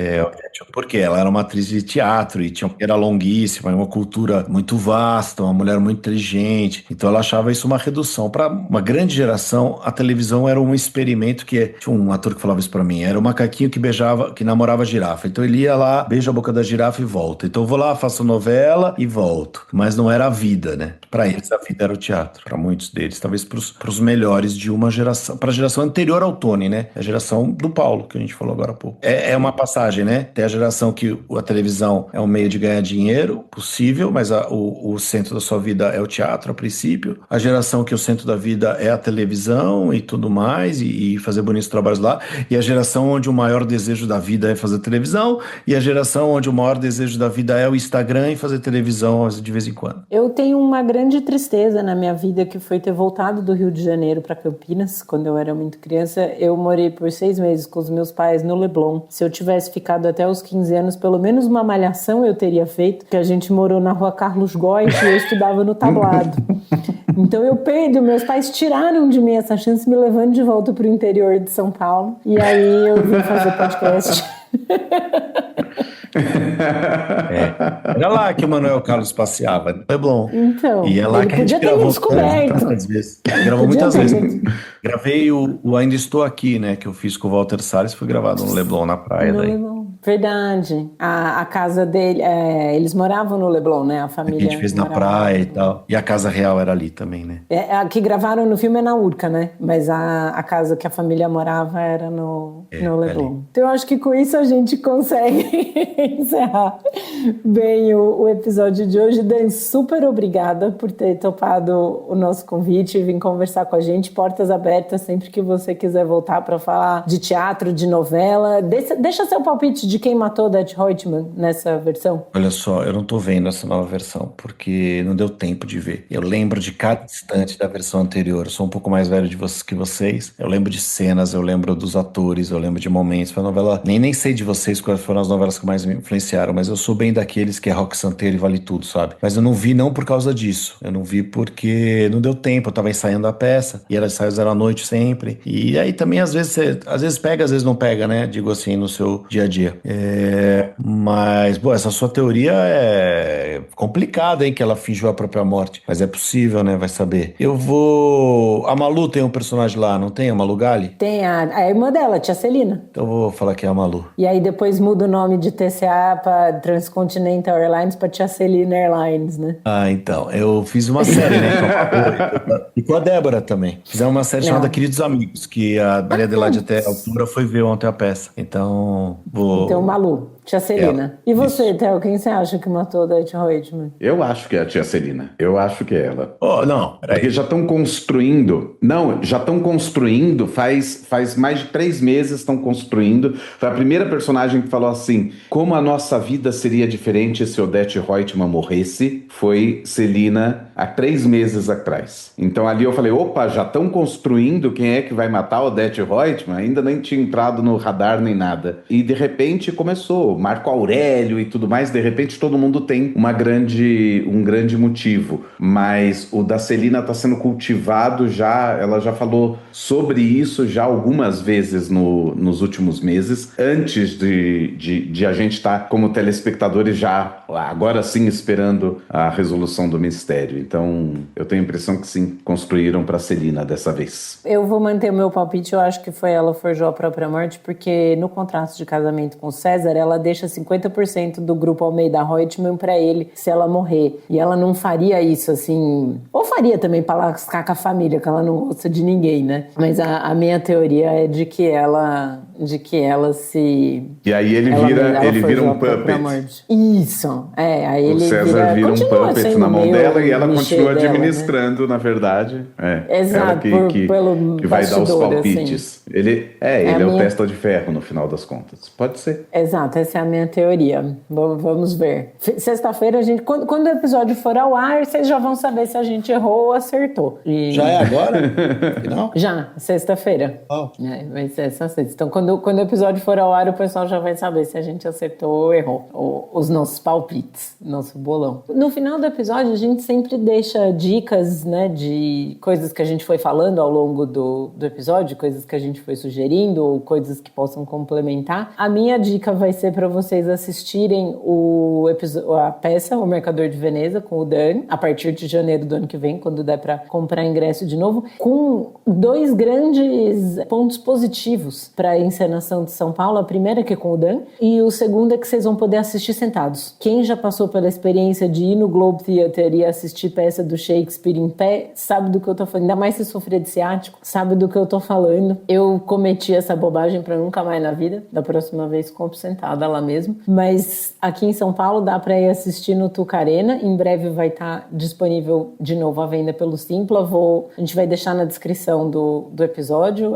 Porque ela era uma atriz de teatro e era longuíssima, uma cultura muito vasta, uma mulher muito inteligente. Então ela achava isso uma redução. Para uma grande geração, a televisão era um experimento tinha um ator que falava isso pra mim, era o macaquinho que namorava a girafa. Então ele ia lá, beija a boca da girafa e volta. Então eu vou lá, faço novela e volto. Mas não era a vida, né? Pra eles a vida era o teatro. Pra muitos deles, talvez pros melhores de uma geração. Pra geração anterior ao Tony, né? A geração do Paulo, que a gente falou agora há pouco. É uma passagem, né? Tem a geração que a televisão é um meio de ganhar dinheiro, possível, mas o centro da sua vida é o teatro, a princípio. A geração que o centro da vida é a televisão e tudo mais, e fazer bonitos trabalhos lá. E a geração onde o maior desejo da vida é fazer televisão, e a geração onde o maior desejo da vida é o Instagram e fazer televisão de vez em quando. Eu tenho uma grande tristeza na minha vida, que foi ter voltado do Rio de Janeiro para Campinas, quando eu era muito criança. Eu morei por 6 meses com os meus pais no Leblon. Se eu tivesse ficado até os 15 anos, pelo menos uma malhação eu teria feito, porque a gente morou na rua Carlos Góes e eu estudava no Tablado. Então meus pais tiraram de mim essa chance, me levando de volta para o interior de São Paulo. E aí eu vim fazer podcast. Era lá que o Manuel Carlos passeava, no Leblon. Então, e é lá que a gente gravou muitas vezes. Gravou muitas vezes. Gravei o Ainda Estou Aqui, né? Que eu fiz com o Walter Salles, foi gravado no Leblon, na praia daí. Verdade. A casa dele, eles moravam no Leblon, né? A família. A gente fez na praia e tal. E a casa real era ali também, né? A que gravaram no filme é na Urca, né? Mas a casa que a família morava era no Leblon. Ali. Então eu acho que com isso a gente consegue encerrar bem o episódio de hoje. Dan, super obrigada por ter topado o nosso convite e vir conversar com a gente. Portas abertas sempre que você quiser voltar para falar de teatro, de novela. Deixa seu palpite de quem matou Odete Roitman nessa versão. Olha só, eu não tô vendo essa nova versão porque não deu tempo de ver. Eu lembro de cada instante da versão anterior. Eu sou um pouco mais velho que vocês. Eu lembro de cenas, eu lembro dos atores, eu lembro de momentos. Foi uma novela... Nem sei de vocês quais foram as novelas que mais me influenciaram, mas eu sou bem daqueles que é Rock Santeiro e Vale Tudo, sabe? Mas eu não vi não por causa disso. Eu não vi porque não deu tempo. Eu tava ensaiando a peça e os ensaios eram à noite sempre. E aí também às vezes pega, às vezes não pega, né? Digo assim, no seu dia a dia. Mas, essa sua teoria é complicada, hein? Que ela fingiu a própria morte. Mas é possível, né? Vai saber. A Malu tem um personagem lá, não tem? A Malu Gali? Tem a irmã dela, tia Celina. Então eu vou falar que é a Malu. E aí depois muda o nome de TCA para Transcontinental Airlines para tia Celina Airlines, né? Então. Eu fiz uma série, né? E com a Débora também. Fizemos uma série chamada Queridos Amigos, que a Maria Adelaide até a altura foi ver ontem a peça. Então, Então, Malu, tia Celina. E você, Theo, quem você acha que matou a Odete Roitman? Eu acho que é a tia Celina. Eu acho que é ela. Não, peraí. Porque já estão construindo. Faz mais de 3 meses estão construindo. Foi a primeira personagem que falou assim: como a nossa vida seria diferente se Odete Roitman morresse, foi Celina há 3 meses atrás. Então ali eu falei, opa, já estão construindo quem é que vai matar a Odete Roitman? Ainda nem tinha entrado no radar nem nada. E de repente começou, Marco Aurélio e tudo mais, de repente todo mundo tem um grande motivo. Mas o da Celina está sendo cultivado já, ela já falou sobre isso já algumas vezes nos últimos meses, antes de a gente estar como telespectadores já, agora sim, esperando a resolução do mistério. Então, eu tenho a impressão que sim, construíram para Celina dessa vez. Eu vou manter o meu palpite, eu acho que foi ela forjou a própria morte, porque no contrato de casamento com César, ela deixa 50% do grupo Almeida Reutemann pra ele se ela morrer. E ela não faria isso, assim... Ou faria também pra lascar com a família, que ela não gosta de ninguém, né? Mas a minha teoria é de que ela se... E aí ele vira um puppet. Isso, aí ele César vira um puppet na mão dela e ela continua dela, administrando, né? Na verdade. Exato, ela que vai dar os palpites. Assim. Ele é o testa de ferro, no final das contas. Pode ser. Exato, essa é a minha teoria. Vamos ver. Sexta-feira, quando o episódio for ao ar, vocês já vão saber se a gente errou ou acertou. Já é agora? Não? Já, sexta-feira. Vai ser essa sexta. Então, quando o episódio for ao ar, o pessoal já vai saber se a gente acertou ou errou. Os nossos palpites, nosso bolão. No final do episódio, a gente sempre deixa dicas, né, de coisas que a gente foi falando ao longo do episódio, coisas que a gente foi sugerindo, ou coisas que possam complementar. A minha dica vai ser para vocês assistirem a peça O Mercador de Veneza, com o Dan, a partir de janeiro do ano que vem, quando der para comprar ingresso de novo, com 2 grandes pontos positivos para a encenação de São Paulo. A primeira que é com o Dan, e o segundo é que vocês vão poder assistir sentados. Quem já passou pela experiência de ir no Globe Theatre e assistir peça do Shakespeare em pé, sabe do que eu tô falando. Ainda mais se sofrer de ciático, sabe do que eu tô falando. Eu cometi essa bobagem pra nunca mais na vida. Da próxima vez compro sentada lá mesmo. Mas aqui em São Paulo dá pra ir assistir no Tuca Arena. Em breve vai estar disponível de novo a venda pelo Simpla. A gente vai deixar na descrição do episódio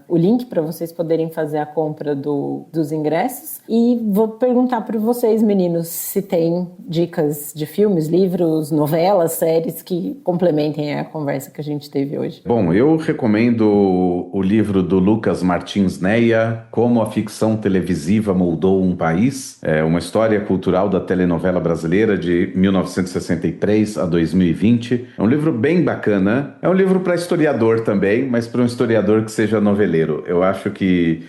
o link pra vocês poderem fazer a compra dos ingressos. E vou perguntar para vocês, meninos, se tem dicas de filmes, livros, novelas, séries que complementem a conversa que a gente teve hoje. Bom, eu recomendo o livro do Lucas Martins Neia, Como a Ficção Televisiva Moldou um País. É uma história cultural da telenovela brasileira de 1963 a 2020. É um livro bem bacana. É um livro para historiador também, mas para um historiador que seja noveleiro. Eu acho que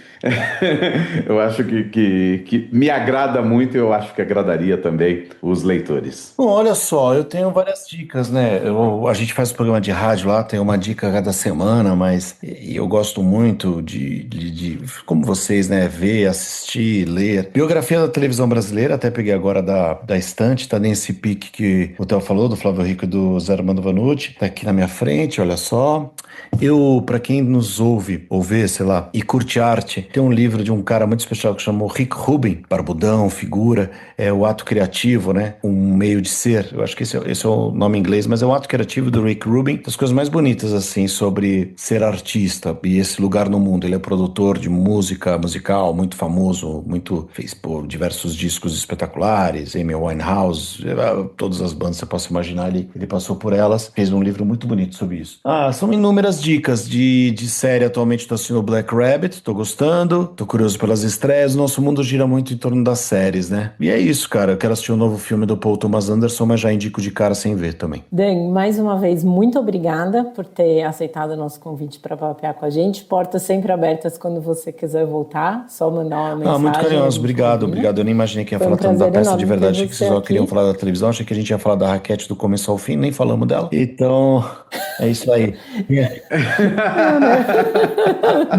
que me agrada muito e eu acho que agradaria também os leitores. Bom, olha só, eu tenho várias dicas, né? A gente faz um programa de rádio lá, tem uma dica a cada semana, mas eu gosto muito de como vocês, né? Ver, assistir, ler. Biografia da televisão brasileira, até peguei agora da estante, tá nesse pique que o Theo falou, do Flávio Rico e do Zé Armando Vanucci, tá aqui na minha frente, olha só. Pra quem nos ouve, ou vê, sei lá, e curte arte, tem um livro de um cara muito especial que chamou Rick Rubin, barbudão, figura, é o ato criativo, né? Um meio de ser. Eu acho que esse é o nome em inglês, mas é o ato criativo do Rick Rubin. Das coisas mais bonitas, assim, sobre ser artista e esse lugar no mundo. Ele é produtor de música musical, muito famoso, fez por diversos discos espetaculares, Amy Winehouse, todas as bandas que você possa imaginar, ele passou por elas, fez um livro muito bonito sobre isso. São inúmeras dicas de série. Atualmente estou assistindo Black Rabbit, estou gostando, tô curioso pelas estreias. Nosso mundo gira muito em torno das séries, né? E é isso, cara. Eu quero assistir um novo filme do Paul Thomas Anderson, mas já indico de cara sem ver também. Dan, mais uma vez, muito obrigada por ter aceitado o nosso convite para papear com a gente. Portas sempre abertas quando você quiser voltar. Só mandar uma mensagem. Muito carinhoso. Obrigado. Eu nem imaginei que ia falar tanto da peça de verdade. Achei que vocês só queriam falar da televisão. Achei que a gente ia falar da raquete do começo ao fim. Nem falamos dela. Então, é isso aí.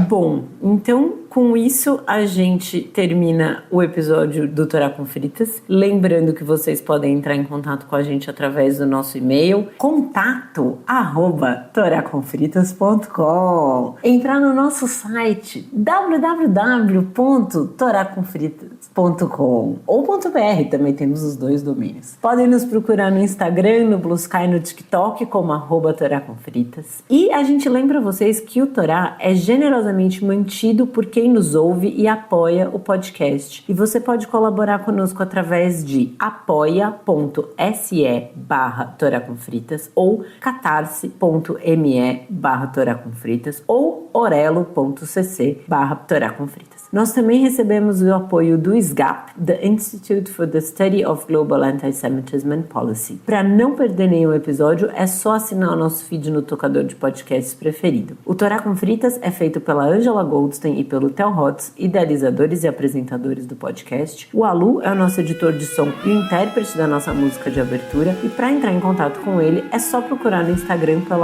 Bom, então com isso a gente termina o episódio do Torá com Fritas. Lembrando que vocês podem entrar em contato com a gente através do nosso e-mail contato@toracomfritas.com, entrar no nosso site www.toracomfritas.com ou .br, também temos os 2 domínios. Podem nos procurar no Instagram, no Blue Sky, no TikTok como @toracomfritas. E a gente lembra vocês que o Torá é generosamente mantido por quem nos ouve e apoia o podcast. E você pode colaborar conosco através de apoia.se/toracomfritas ou catarse.me/toracomfritas ou orelo.cc/toracomfritas. Nós também recebemos o apoio do SGAP, The Institute for the Study of Global Anti-Semitism and Policy. Para não perder nenhum episódio, é só assinar o nosso feed no tocador de podcasts preferido. O Torá com Fritas é feito pela Angela Goldstein e pelo Theo Hotz, idealizadores e apresentadores do podcast. O Alu é o nosso editor de som e o intérprete da nossa música de abertura. E para entrar em contato com ele, é só procurar no Instagram pelo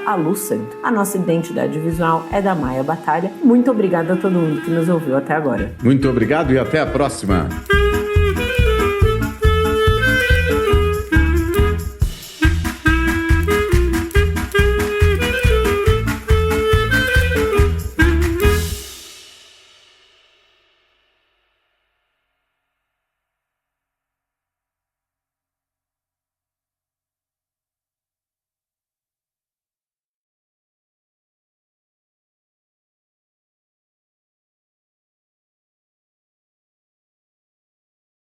@alusanto. A nossa identidade visual é da Maia Batalha. Muito obrigada a todo mundo que nos ouviu até agora. Muito obrigado e até a próxima.